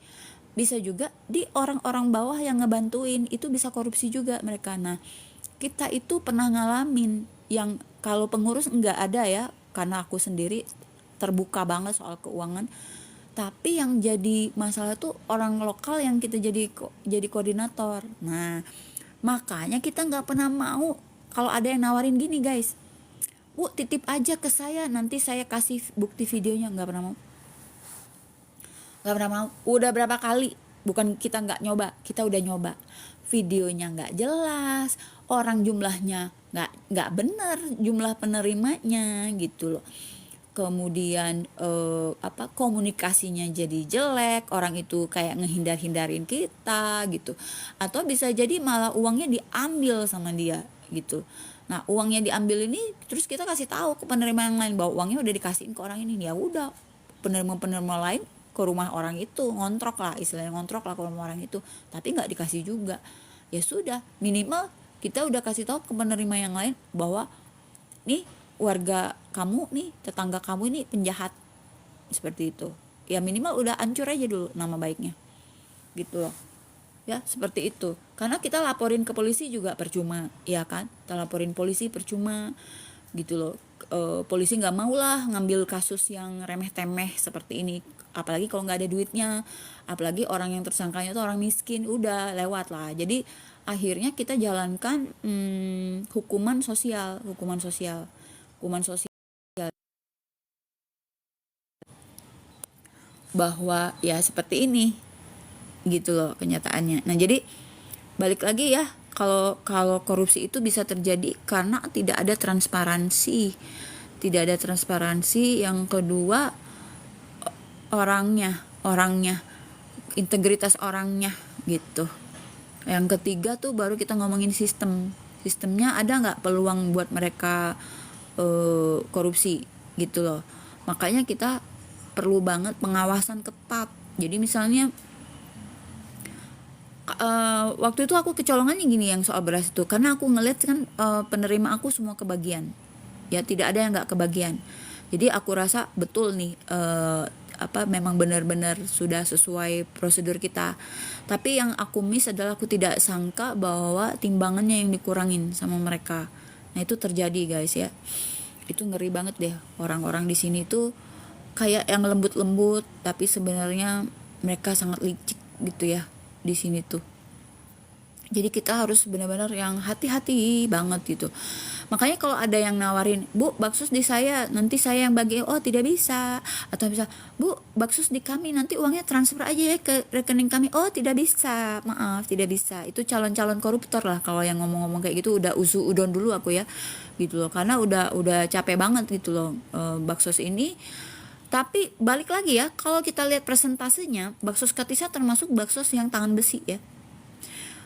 Speaker 1: Bisa juga di orang-orang bawah yang ngebantuin, itu bisa korupsi juga mereka. Nah kita itu pernah ngalamin yang kalau pengurus enggak ada ya, karena aku sendiri terbuka banget soal keuangan. Tapi yang jadi masalah tuh orang lokal yang kita jadi koordinator. Nah makanya kita nggak pernah mau kalau ada yang nawarin gini guys, Bu titip aja ke saya, nanti saya kasih bukti videonya. Nggak pernah mau. Udah berapa kali, bukan kita nggak nyoba, kita udah nyoba. Videonya nggak jelas, orang jumlahnya nggak benar, jumlah penerimanya gitu loh. Kemudian komunikasinya jadi jelek, orang itu kayak ngehindar-hindarin kita gitu, atau bisa jadi malah uangnya diambil sama dia gitu. Nah uangnya diambil ini terus kita kasih tahu ke penerima yang lain bahwa uangnya udah dikasihin ke orang ini. Ya udah, penerima lain ke rumah orang itu, ngontrak lah ke rumah orang itu, tapi nggak dikasih juga. Ya sudah, minimal kita udah kasih tahu ke penerima yang lain bahwa nih warga kamu nih, tetangga kamu ini penjahat, seperti itu. Ya minimal udah hancur aja dulu nama baiknya gitu loh ya, seperti itu. Karena kita laporin ke polisi juga percuma ya kan, kita laporin polisi percuma gitu loh. Polisi nggak mau lah ngambil kasus yang remeh-temeh seperti ini, apalagi kalau nggak ada duitnya, apalagi orang yang tersangkanya itu orang miskin, udah lewat lah. Jadi akhirnya kita jalankan hukuman sosial bahwa ya seperti ini gitu loh kenyataannya. Nah jadi balik lagi ya, kalau korupsi itu bisa terjadi karena tidak ada transparansi, tidak ada transparansi. Yang kedua, orangnya, integritas orangnya gitu. Yang ketiga tuh baru kita ngomongin sistemnya ada nggak peluang buat mereka korupsi gitu loh. Makanya kita perlu banget pengawasan ketat. Jadi misalnya waktu itu aku kecolongannya gini yang soal beras itu, karena aku ngeliat kan penerima aku semua kebagian, ya tidak ada yang nggak kebagian. Jadi aku rasa betul nih memang benar-benar sudah sesuai prosedur kita. Tapi yang aku miss adalah aku tidak sangka bahwa timbangannya yang dikurangin sama mereka. Nah itu terjadi guys ya, itu ngeri banget deh. Orang-orang di sini tuh kayak yang lembut-lembut, tapi sebenarnya mereka sangat licik gitu ya di sini tuh. Jadi kita harus benar-benar yang hati-hati banget gitu. Makanya kalau ada yang nawarin, Bu, baksos di saya, nanti saya yang bagi, oh tidak bisa. Atau bisa, Bu, baksos di kami, nanti uangnya transfer aja ya ke rekening kami, oh tidak bisa, maaf tidak bisa. Itu calon-calon koruptor lah kalau yang ngomong-ngomong kayak gitu. Udah udon dulu aku ya gitu loh, karena udah capek banget gitu loh baksos ini. Tapi balik lagi ya, kalau kita lihat presentasenya, baksos Katisa termasuk baksos yang tangan besi ya.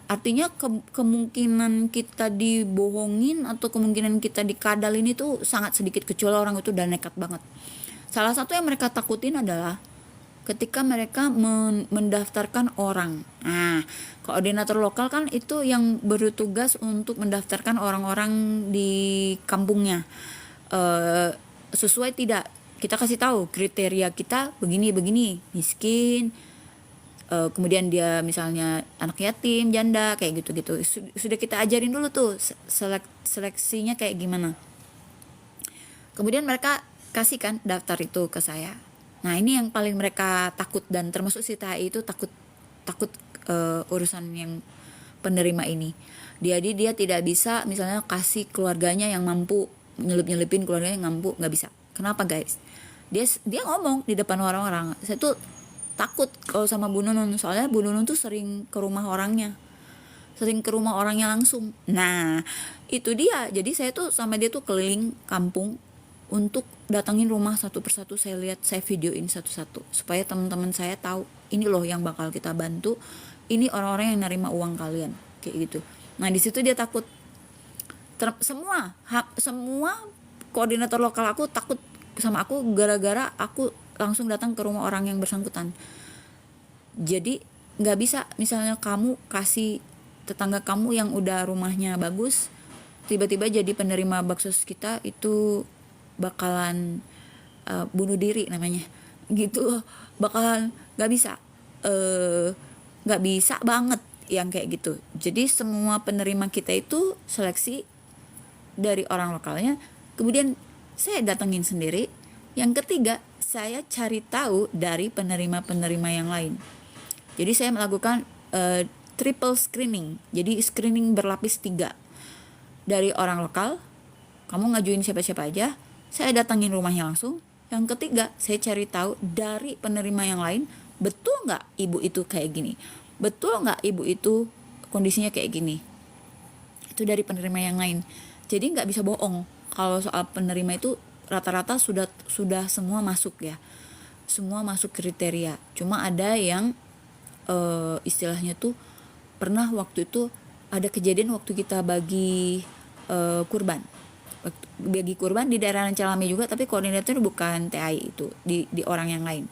Speaker 1: Artinya kemungkinan kita dibohongin atau kemungkinan kita dikadal ini tuh sangat sedikit, kecuali orang itu udah nekat banget. Salah satu yang mereka takutin adalah ketika mereka mendaftarkan orang. Nah, koordinator lokal kan itu yang bertugas untuk mendaftarkan orang-orang di kampungnya. Sesuai tidak? Kita kasih tahu kriteria kita begini, miskin, kemudian dia misalnya anak yatim, janda, kayak gitu-gitu. Sudah kita ajarin dulu tuh seleksinya kayak gimana. Kemudian mereka kasihkan daftar itu ke saya. Nah ini yang paling mereka takut, dan termasuk si THI itu takut urusan yang penerima ini. Jadi dia tidak bisa misalnya kasih keluarganya yang mampu, nyelipin keluarganya yang mampu, nggak bisa. Kenapa guys? Dia ngomong di depan orang-orang. Saya tuh takut kalau sama Bu Nunun, soalnya Bu Nunun tuh sering ke rumah orangnya langsung. Nah itu dia, jadi saya tuh sama dia tuh keliling kampung untuk datangin rumah satu persatu. Saya lihat, saya videoin satu-satu supaya teman-teman saya tahu ini loh yang bakal kita bantu, ini orang-orang yang nerima uang kalian, kayak gitu. Nah di situ dia takut. Semua koordinator lokal aku takut sama aku gara-gara aku langsung datang ke rumah orang yang bersangkutan. Jadi nggak bisa misalnya kamu kasih tetangga kamu yang udah rumahnya bagus, tiba-tiba jadi penerima baksos kita, itu bakalan bunuh diri namanya gitu. Bakalan nggak bisa banget yang kayak gitu. Jadi semua penerima kita itu seleksi dari orang lokalnya, kemudian saya datengin sendiri. Yang ketiga, saya cari tahu dari penerima-penerima yang lain. Jadi saya melakukan triple screening. Jadi screening berlapis 3. Dari orang lokal, kamu ngajuin siapa-siapa aja, saya datangin rumahnya langsung. Yang ketiga, saya cari tahu dari penerima yang lain, betul nggak ibu itu kayak gini, betul nggak ibu itu kondisinya kayak gini. Itu dari penerima yang lain. Jadi nggak bisa bohong. Kalau soal penerima itu rata-rata sudah semua masuk ya, semua masuk kriteria. Cuma ada yang istilahnya tuh, pernah waktu itu ada kejadian waktu kita bagi kurban di daerah Rancalame juga, tapi koordinator bukan TAI, itu di orang yang lain.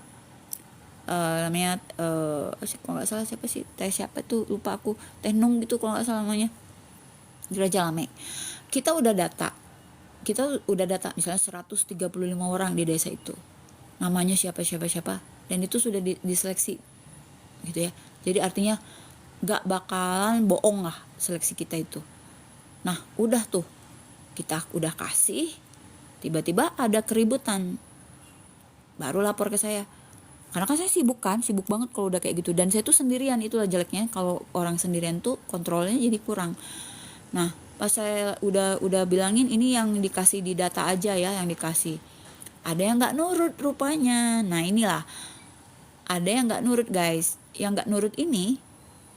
Speaker 1: Namanya kalau nggak salah siapa sih, siapa tuh lupa aku, Nung gitu kalau nggak salah namanya, di Rancalame. Kita udah data misalnya 135 orang di desa itu, namanya siapa, dan itu sudah diseleksi gitu ya. Jadi artinya gak bakalan bohong lah seleksi kita itu. Nah udah tuh, kita udah kasih, tiba-tiba ada keributan, baru lapor ke saya. Karena kan saya sibuk banget kalau udah kayak gitu, dan saya tuh sendirian. Itulah jeleknya kalau orang sendirian tuh kontrolnya jadi kurang. Nah pas saya udah bilangin ini yang dikasih di data aja ya, yang dikasih, ada yang nggak nurut rupanya. Nah inilah, ada yang nggak nurut guys. Yang nggak nurut ini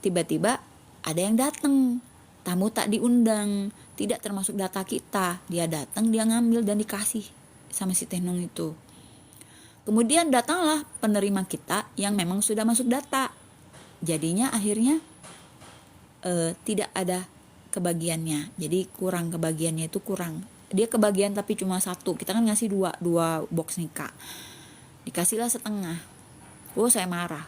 Speaker 1: tiba-tiba ada yang datang, tamu tak diundang, tidak termasuk data kita, dia datang, dia ngambil dan dikasih. sama si Tenung itu. Kemudian datanglah penerima kita yang memang sudah masuk data. Jadinya akhirnya tidak ada kebagiannya. Jadi kurang, kebagiannya itu kurang. Dia kebagian tapi cuma satu. Kita kan ngasih dua box nikah. Dikasihlah setengah. Oh, saya marah.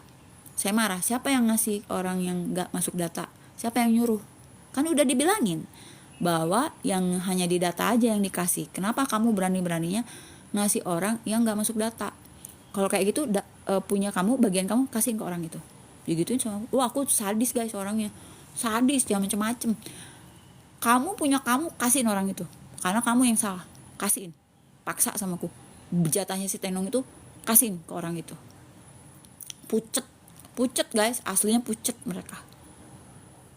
Speaker 1: Siapa yang ngasih orang yang gak masuk data? Siapa yang nyuruh? Kan udah dibilangin bahwa yang hanya di data aja yang dikasih. Kenapa kamu berani-beraninya ngasih orang yang gak masuk data? Kalau kayak gitu punya kamu, bagian kamu kasihin ke orang itu. Digituin sama aku sadis guys orangnya. Sadis, jangan macem-macem. Kamu punya kamu, kasihin orang itu. Karena kamu yang salah, kasihin. Paksa sama aku. Jatahnya si Tenung itu kasihin ke orang itu. Pucet guys, aslinya pucet mereka.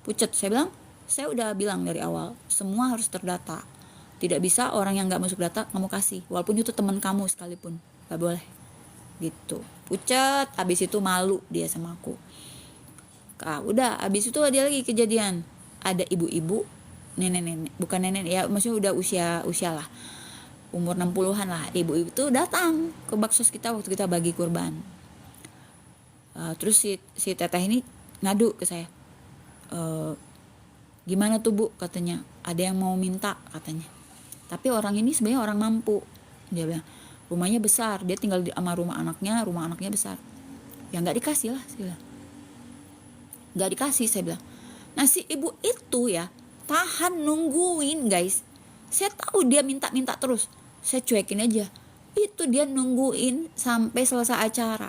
Speaker 1: Pucet, saya udah bilang dari awal, semua harus terdata. Tidak bisa orang yang gak masuk data kamu kasih, walaupun itu teman kamu sekalipun, gak boleh. Gitu, pucet. Abis itu malu dia sama aku. Udah, abis itu ada lagi kejadian. Ada ibu-ibu, nenek-nenek, bukan nenek ya, maksudnya udah usia lah, umur 60-an lah. Ibu-ibu tuh datang ke baksos kita waktu kita bagi kurban. Terus si teteh ini ngadu ke saya. Gimana tuh Bu, katanya ada yang mau minta katanya. Tapi orang ini sebenarnya orang mampu. Dia bilang rumahnya besar, dia tinggal sama rumah anaknya besar. Ya nggak dikasih lah, saya bilang. Nggak dikasih, saya bilang. Nah si ibu itu ya tahan nungguin guys. Saya tahu dia minta terus, saya cuekin aja. Itu dia nungguin sampai selesai acara.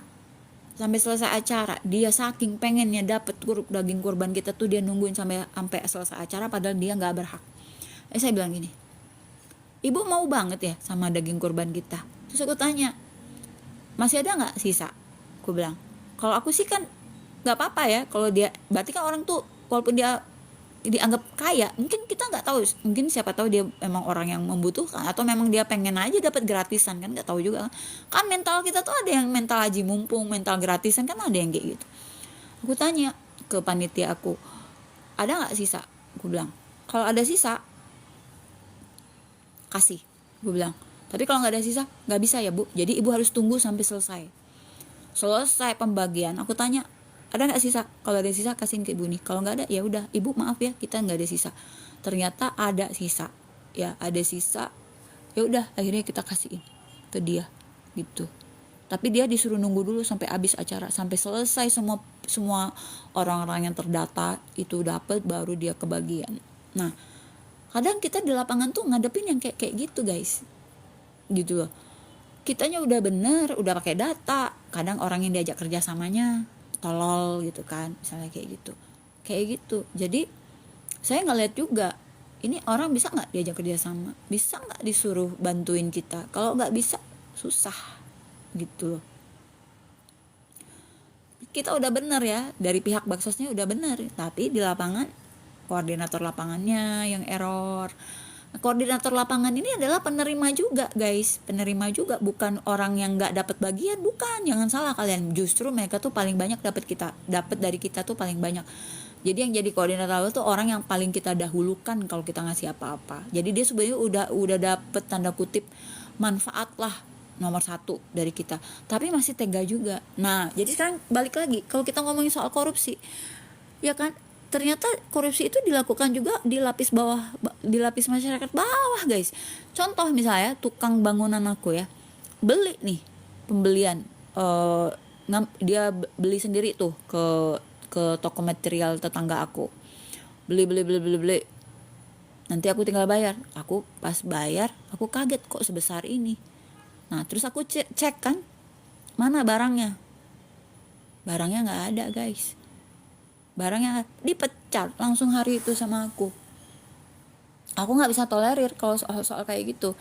Speaker 1: Dia saking pengennya dapet daging kurban kita tuh, dia nungguin sampai selesai acara, padahal dia nggak berhak. Saya bilang gini, ibu mau banget ya sama daging kurban kita. Terus aku tanya, masih ada nggak sisa? Aku bilang, kalau aku sih kan nggak apa-apa ya. Kalau dia, berarti kan orang tuh walaupun dia dianggap kaya, mungkin kita nggak tahu, mungkin siapa tahu dia memang orang yang membutuhkan, atau memang dia pengen aja dapat gratisan, kan nggak tahu juga kan. Mental kita tuh ada yang mental haji mumpung, mental gratisan, kan ada yang kayak gitu. Aku tanya ke panitia aku, ada nggak sisa? Aku bilang, kalau ada sisa kasih, gue bilang. Tapi kalau nggak ada sisa nggak bisa ya Bu, jadi ibu harus tunggu sampai selesai pembagian. Aku tanya, ada nggak sisa? Kalau ada sisa kasihin ke ibu nih. Kalau nggak ada ya udah ibu maaf ya, kita nggak ada sisa. Ternyata ada sisa, ya ada sisa. Ya udah akhirnya kita kasihin ke dia gitu. Tapi dia disuruh nunggu dulu sampai habis acara, sampai selesai semua orang-orang yang terdata itu dapat, baru dia kebagian. Nah kadang kita di lapangan tuh ngadepin yang kayak gitu guys, gitu loh. Kitanya udah bener, udah pakai data, kadang orang yang diajak kerjasamanya tolol gitu kan, misalnya kayak gitu. Jadi saya ngeliat juga, ini orang bisa nggak diajak kerjasama, bisa nggak disuruh bantuin kita. Kalau nggak bisa, susah gitu loh. Kita udah bener ya, dari pihak baksosnya udah bener, tapi di lapangan koordinator lapangannya yang error. Koordinator lapangan ini adalah penerima juga guys, bukan orang yang nggak dapat bagian, bukan, jangan salah kalian. Justru mereka tuh paling banyak dapat dari kita tuh paling banyak. Jadi yang jadi koordinator tuh orang yang paling kita dahulukan kalau kita ngasih apa-apa. Jadi dia sebenarnya udah dapet tanda kutip manfaat lah, nomor 1 dari kita, tapi masih tega juga. Nah jadi sekarang balik lagi, kalau kita ngomongin soal korupsi, ya kan, ternyata korupsi itu dilakukan juga di lapis bawah, di lapis masyarakat bawah guys. Contoh misalnya tukang bangunan aku ya, beli nih pembelian, dia beli sendiri tuh ke toko material tetangga aku, beli. Nanti aku tinggal bayar. Aku pas bayar aku kaget kok sebesar ini. Nah terus aku cek kan, mana barangnya nggak ada guys. Barangnya dipecat langsung hari itu sama aku nggak bisa tolerir kalau soal kayak gitu.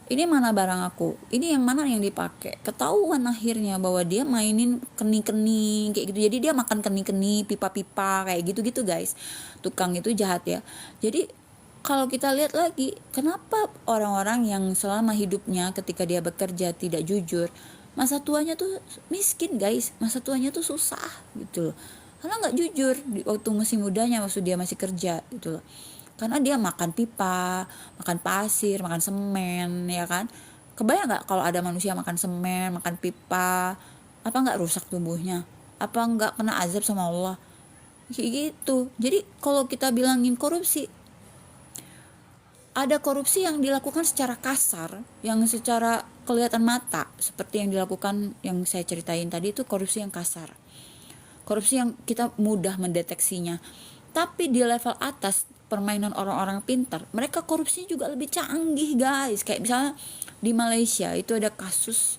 Speaker 1: Ini mana barang aku, ini yang mana yang dipakai, ketahuan akhirnya bahwa dia mainin kening kayak gitu. Jadi dia makan kening pipa-pipa kayak gitu guys. Tukang itu jahat ya. Jadi kalau kita lihat lagi, kenapa orang-orang yang selama hidupnya ketika dia bekerja tidak jujur, masa tuanya tuh miskin guys, masa tuanya tuh susah gitu loh. Karena nggak jujur di waktu masih mudanya, waktu dia masih kerja gitu loh. Karena dia makan pipa, makan pasir, makan semen, ya kan. Kebayang nggak kalau ada manusia makan semen, makan pipa, apa nggak rusak tubuhnya? Apa nggak kena azab sama Allah? Kayak gitu. Jadi kalau kita bilangin korupsi, ada korupsi yang dilakukan secara kasar, yang secara kelihatan mata, seperti yang dilakukan yang saya ceritain tadi, itu korupsi yang kasar. Korupsi yang kita mudah mendeteksinya. Tapi di level atas, permainan orang-orang pintar, mereka korupsinya juga lebih canggih guys. Kayak misalnya di Malaysia itu ada kasus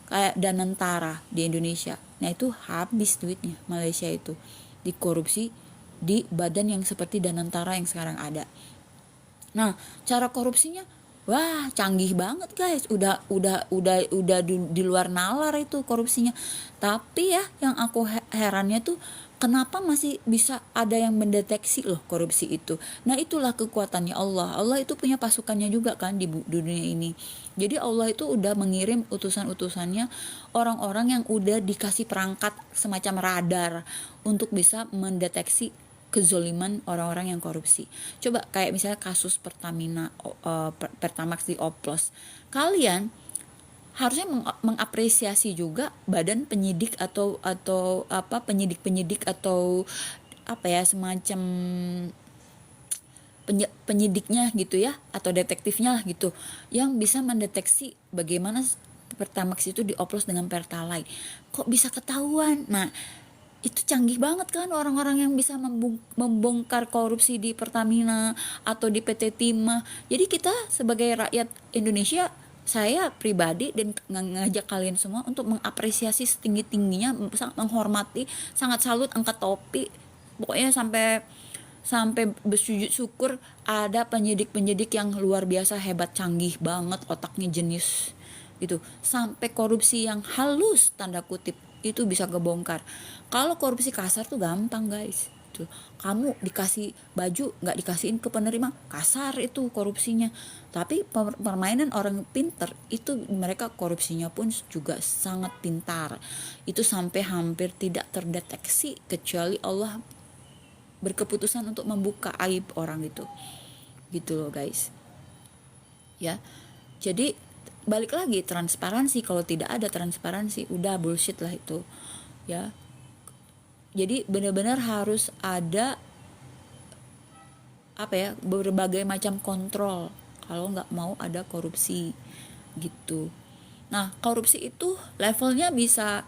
Speaker 1: kayak Danantara di Indonesia. Nah itu habis duitnya Malaysia itu dikorupsi di badan yang seperti Danantara yang sekarang ada. Nah, cara korupsinya wah, canggih banget guys. Udah di luar nalar itu korupsinya. Tapi ya yang aku herannya tuh kenapa masih bisa ada yang mendeteksi loh korupsi itu. Nah, itulah kekuatannya Allah. Allah itu punya pasukannya juga kan di dunia ini. Jadi Allah itu udah mengirim utusan-utusannya, orang-orang yang udah dikasih perangkat semacam radar untuk bisa mendeteksi kezoliman orang-orang yang korupsi. Coba kayak misalnya kasus Pertamina, Pertamax di oplos. Kalian harusnya mengapresiasi juga badan penyidik atau apa penyidik atau apa ya, semacam penyidiknya gitu ya, atau detektifnya lah gitu, yang bisa mendeteksi bagaimana Pertamax itu dioplos dengan Pertalite. Kok bisa ketahuan? Nah, itu canggih banget kan orang-orang yang bisa membongkar korupsi di Pertamina atau di PT Timah. Jadi kita sebagai rakyat Indonesia, saya pribadi dan ngajak kalian semua untuk mengapresiasi setinggi-tingginya, sangat menghormati, sangat salut, angkat topi, pokoknya sampai bersujud syukur ada penyidik-penyidik yang luar biasa, hebat, canggih banget, otaknya jenius gitu, sampai korupsi yang halus tanda kutip itu bisa kebongkar. Kalau korupsi kasar tuh gampang guys. Tuh, kamu dikasih baju nggak dikasihin ke penerima, kasar itu korupsinya. Tapi permainan orang pinter itu, mereka korupsinya pun juga sangat pintar. Itu sampai hampir tidak terdeteksi kecuali Allah berkeputusan untuk membuka aib orang itu. Gitu loh guys. Ya. Jadi balik lagi, transparansi. Kalau tidak ada transparansi udah bullshit lah itu ya. Jadi benar-benar harus ada apa ya, berbagai macam kontrol kalau nggak mau ada korupsi gitu. Nah, korupsi itu levelnya bisa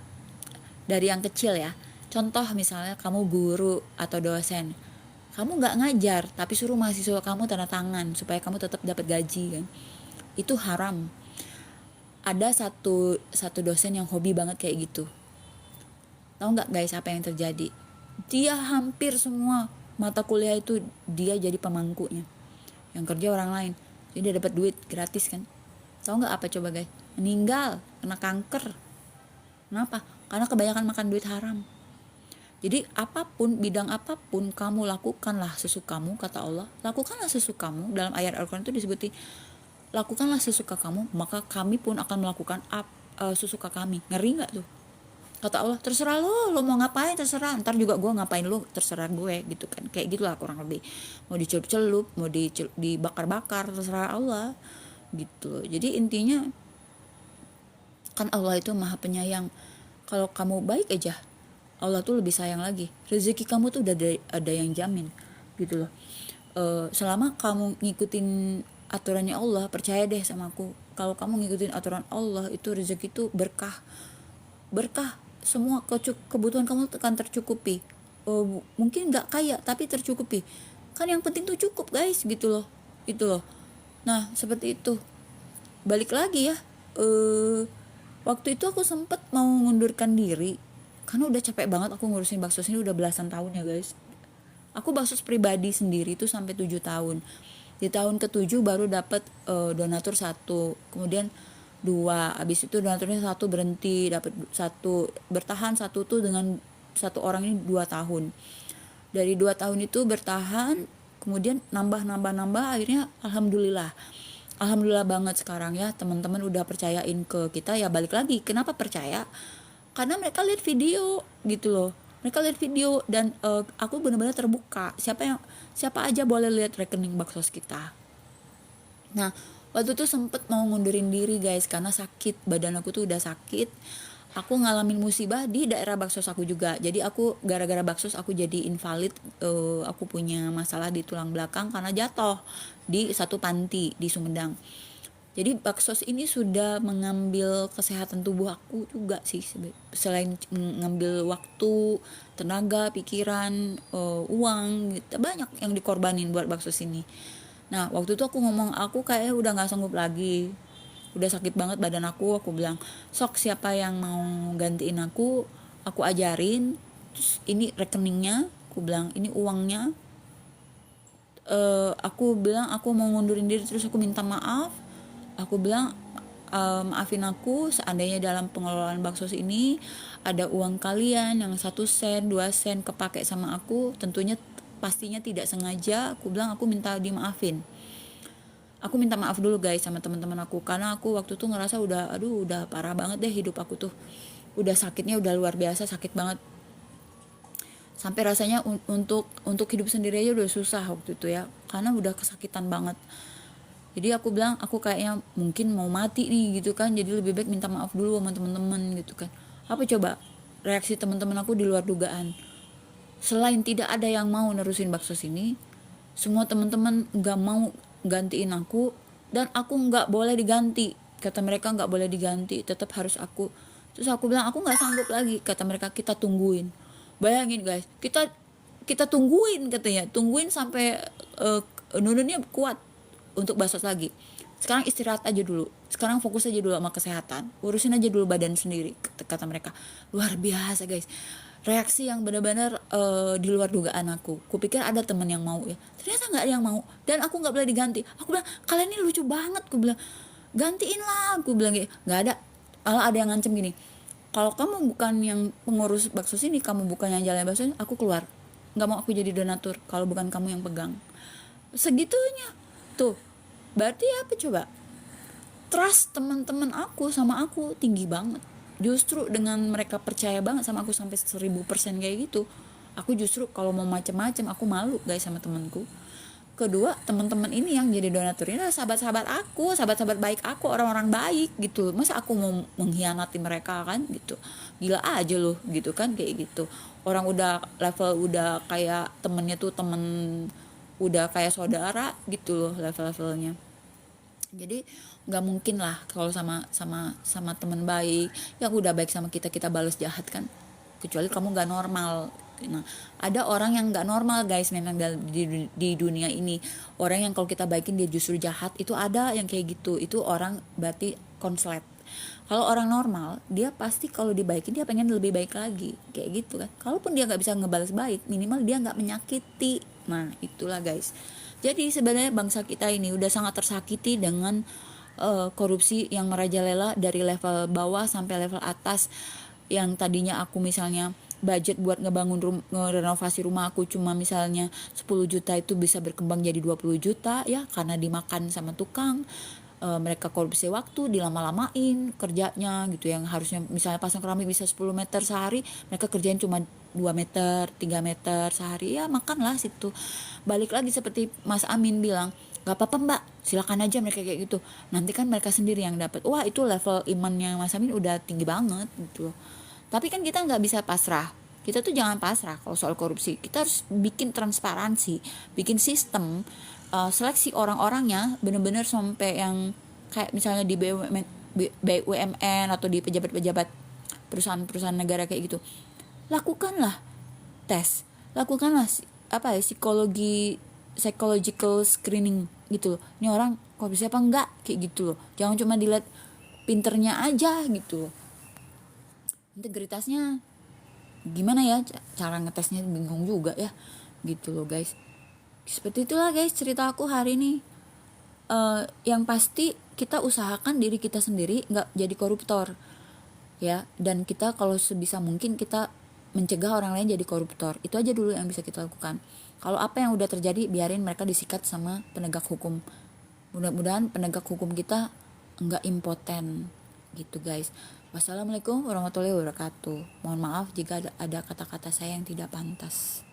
Speaker 1: dari yang kecil ya. Contoh misalnya kamu guru atau dosen, kamu nggak ngajar tapi suruh mahasiswa kamu tanda tangan supaya kamu tetap dapat gaji kan, itu haram. Ada satu dosen yang hobi banget kayak gitu. Tahu nggak guys apa yang terjadi? Dia hampir semua mata kuliah itu dia jadi pemangkunya, yang kerja orang lain, jadi dia dapat duit gratis kan. Tahu nggak apa coba guys? Meninggal, kena kanker. Kenapa? Karena kebanyakan makan duit haram. Jadi apapun, bidang apapun kamu lakukanlah sesukamu, kata Allah. Lakukanlah sesukamu. Dalam ayat Al-Quran itu disebutin, lakukanlah sesuka kamu, maka kami pun akan melakukan sesuka kami. Ngeri nggak tuh? Kata Allah, terserah lo mau ngapain terserah, ntar juga gue ngapain lo terserah gue gitu kan. Kayak gitulah kurang lebih. Mau dicelup-celup, mau dibakar-bakar, terserah Allah gitu. Jadi intinya kan Allah itu maha penyayang. Kalau kamu baik aja, Allah tuh lebih sayang lagi. Rezeki kamu tuh udah ada yang jamin gitu loh. Selama kamu ngikutin aturannya Allah, percaya deh sama aku, kalau kamu ngikutin aturan Allah itu rezeki itu berkah, semua kebutuhan kamu akan tercukupi. Mungkin nggak kaya tapi tercukupi kan, yang penting tuh cukup guys gitu loh. Nah seperti itu. Balik lagi ya, waktu itu aku sempet mau mengundurkan diri karena udah capek banget aku ngurusin baksos ini, udah belasan tahun ya guys. Aku baksos pribadi sendiri itu sampai 7 tahun. Di tahun ke-7 baru dapat donatur 1, kemudian 2, habis itu donaturnya 1 berhenti, dapat 1, bertahan 1 tuh dengan 1 orang ini 2 tahun. Dari 2 tahun itu bertahan, kemudian nambah, akhirnya alhamdulillah banget sekarang ya, teman-teman udah percayain ke kita ya. Balik lagi, kenapa percaya? Karena mereka lihat video gitu loh. Mereka lihat video dan aku benar-benar terbuka. Siapa aja boleh lihat rekening baksos kita. Nah, Waktu itu sempet mau ngundurin diri guys, karena sakit, badan aku tuh udah sakit. Aku ngalamin musibah di daerah baksos aku juga. Jadi aku gara-gara baksos aku jadi invalid. Aku punya masalah di tulang belakang karena jatuh di satu panti di Sumedang. Jadi baksos ini sudah mengambil kesehatan tubuh aku juga sih, selain mengambil waktu, tenaga, pikiran, uang gitu. Banyak yang dikorbanin buat baksos ini. Nah waktu itu aku ngomong aku kayak udah nggak sanggup lagi, udah sakit banget badan aku bilang sok siapa yang mau gantiin aku ajarin. Terus ini rekeningnya, aku bilang ini uangnya. Aku bilang aku mau ngundurin diri, terus aku minta maaf. Aku bilang maafin aku seandainya dalam pengelolaan baksos ini ada uang kalian yang 1 sen 2 sen kepake sama aku, tentunya pastinya tidak sengaja. Aku bilang aku minta dimaafin. Aku minta maaf dulu guys sama teman-teman aku, karena aku waktu tuh ngerasa udah parah banget deh hidup aku tuh. Udah sakitnya udah luar biasa, sakit banget. Sampai rasanya untuk hidup sendiri aja udah susah waktu itu ya, karena udah kesakitan banget. Jadi aku bilang aku kayaknya mungkin mau mati nih gitu kan, jadi lebih baik minta maaf dulu sama teman-teman gitu kan. Apa coba reaksi teman-teman aku di luar dugaan. Selain tidak ada yang mau nerusin baksos ini, semua teman-teman nggak mau gantiin aku, dan aku nggak boleh diganti. Kata mereka nggak boleh diganti, tetap harus aku. Terus aku bilang aku nggak sanggup lagi. Kata mereka kita tungguin. Bayangin guys, kita tungguin, katanya tungguin sampai nununnya kuat untuk baksos lagi. Sekarang istirahat aja dulu, sekarang fokus aja dulu sama kesehatan, urusin aja dulu badan sendiri, kata mereka. Luar biasa guys, reaksi yang benar-benar di luar dugaan aku. Kupikir ada teman yang mau ya, ternyata nggak ada yang mau, dan aku nggak boleh diganti. Aku bilang kalian ini lucu banget, aku bilang gantiin lah, aku bilang gitu. Nggak ada, malah ada yang ngancem gini, kalau kamu bukan yang pengurus baksos ini, kamu bukan yang jalan baksos ini, aku keluar, nggak mau aku jadi donatur kalau bukan kamu yang pegang. Segitunya tuh, berarti apa coba, trust teman-teman aku sama aku tinggi banget. Justru dengan mereka percaya banget sama aku sampai 1000% kayak gitu, aku justru kalau mau macem-macem aku malu guys sama temanku. Kedua, teman-teman ini yang jadi donatur ini adalah sahabat-sahabat aku, sahabat-sahabat baik aku, orang-orang baik gitu. Masa aku mau mengkhianati mereka kan gitu. Gila aja loh gitu kan, kayak gitu. Orang udah level udah kayak temennya tuh temen, udah kayak saudara gitu loh level-levelnya. Jadi nggak mungkin lah kalau sama teman baik yang udah baik sama kita, kita balas jahat kan, kecuali kamu nggak normal. Nah, ada orang yang nggak normal guys, memang di dunia ini. Orang yang kalau kita baikin dia justru jahat, itu ada yang kayak gitu. Itu orang berarti konslet. Kalau orang normal, dia pasti kalau dibaikin dia pengen lebih baik lagi, kayak gitu kan. Kalaupun dia nggak bisa ngebalas baik, minimal dia nggak menyakiti. Nah itulah guys. Jadi sebenarnya bangsa kita ini udah sangat tersakiti dengan korupsi yang merajalela dari level bawah sampai level atas. Yang tadinya aku misalnya budget buat ngerenovasi rumah aku cuma misalnya 10 juta, itu bisa berkembang jadi 20 juta ya, karena dimakan sama tukang. Mereka korupsi waktu, dilama-lamain kerjanya gitu. Yang harusnya misalnya pasang keramik bisa 10 meter sehari, mereka kerjain cuma 2 meter 3 meter sehari, ya makanlah situ. Balik lagi seperti Mas Amin bilang, gak apa-apa mbak, silakan aja mereka kayak gitu, nanti kan mereka sendiri yang dapat. Wah itu level imannya Mas Amin udah tinggi banget gitu. Tapi kan kita nggak bisa pasrah, kita tuh jangan pasrah kalau soal korupsi. Kita harus bikin transparansi, bikin sistem, seleksi orang-orangnya bener-bener sampai yang kayak misalnya di BUMN atau di pejabat-pejabat perusahaan-perusahaan negara kayak gitu. Lakukanlah tes, lakukanlah psychological screening gitu loh. Ini orang korupsi apa enggak, kayak gitu loh. Jangan cuma dilihat pinternya aja gitu loh. Integritasnya gimana ya, cara ngetesnya bingung juga ya gitu loh guys. Seperti itulah guys cerita aku hari ini. Yang pasti kita usahakan diri kita sendiri nggak jadi koruptor ya, dan kita kalau sebisa mungkin kita mencegah orang lain jadi koruptor. Itu aja dulu yang bisa kita lakukan. Kalau apa yang udah terjadi, biarin mereka disikat sama penegak hukum. Mudah-mudahan penegak hukum kita nggak impoten gitu guys. Wassalamualaikum warahmatullahi wabarakatuh. Mohon maaf jika ada kata-kata saya yang tidak pantas.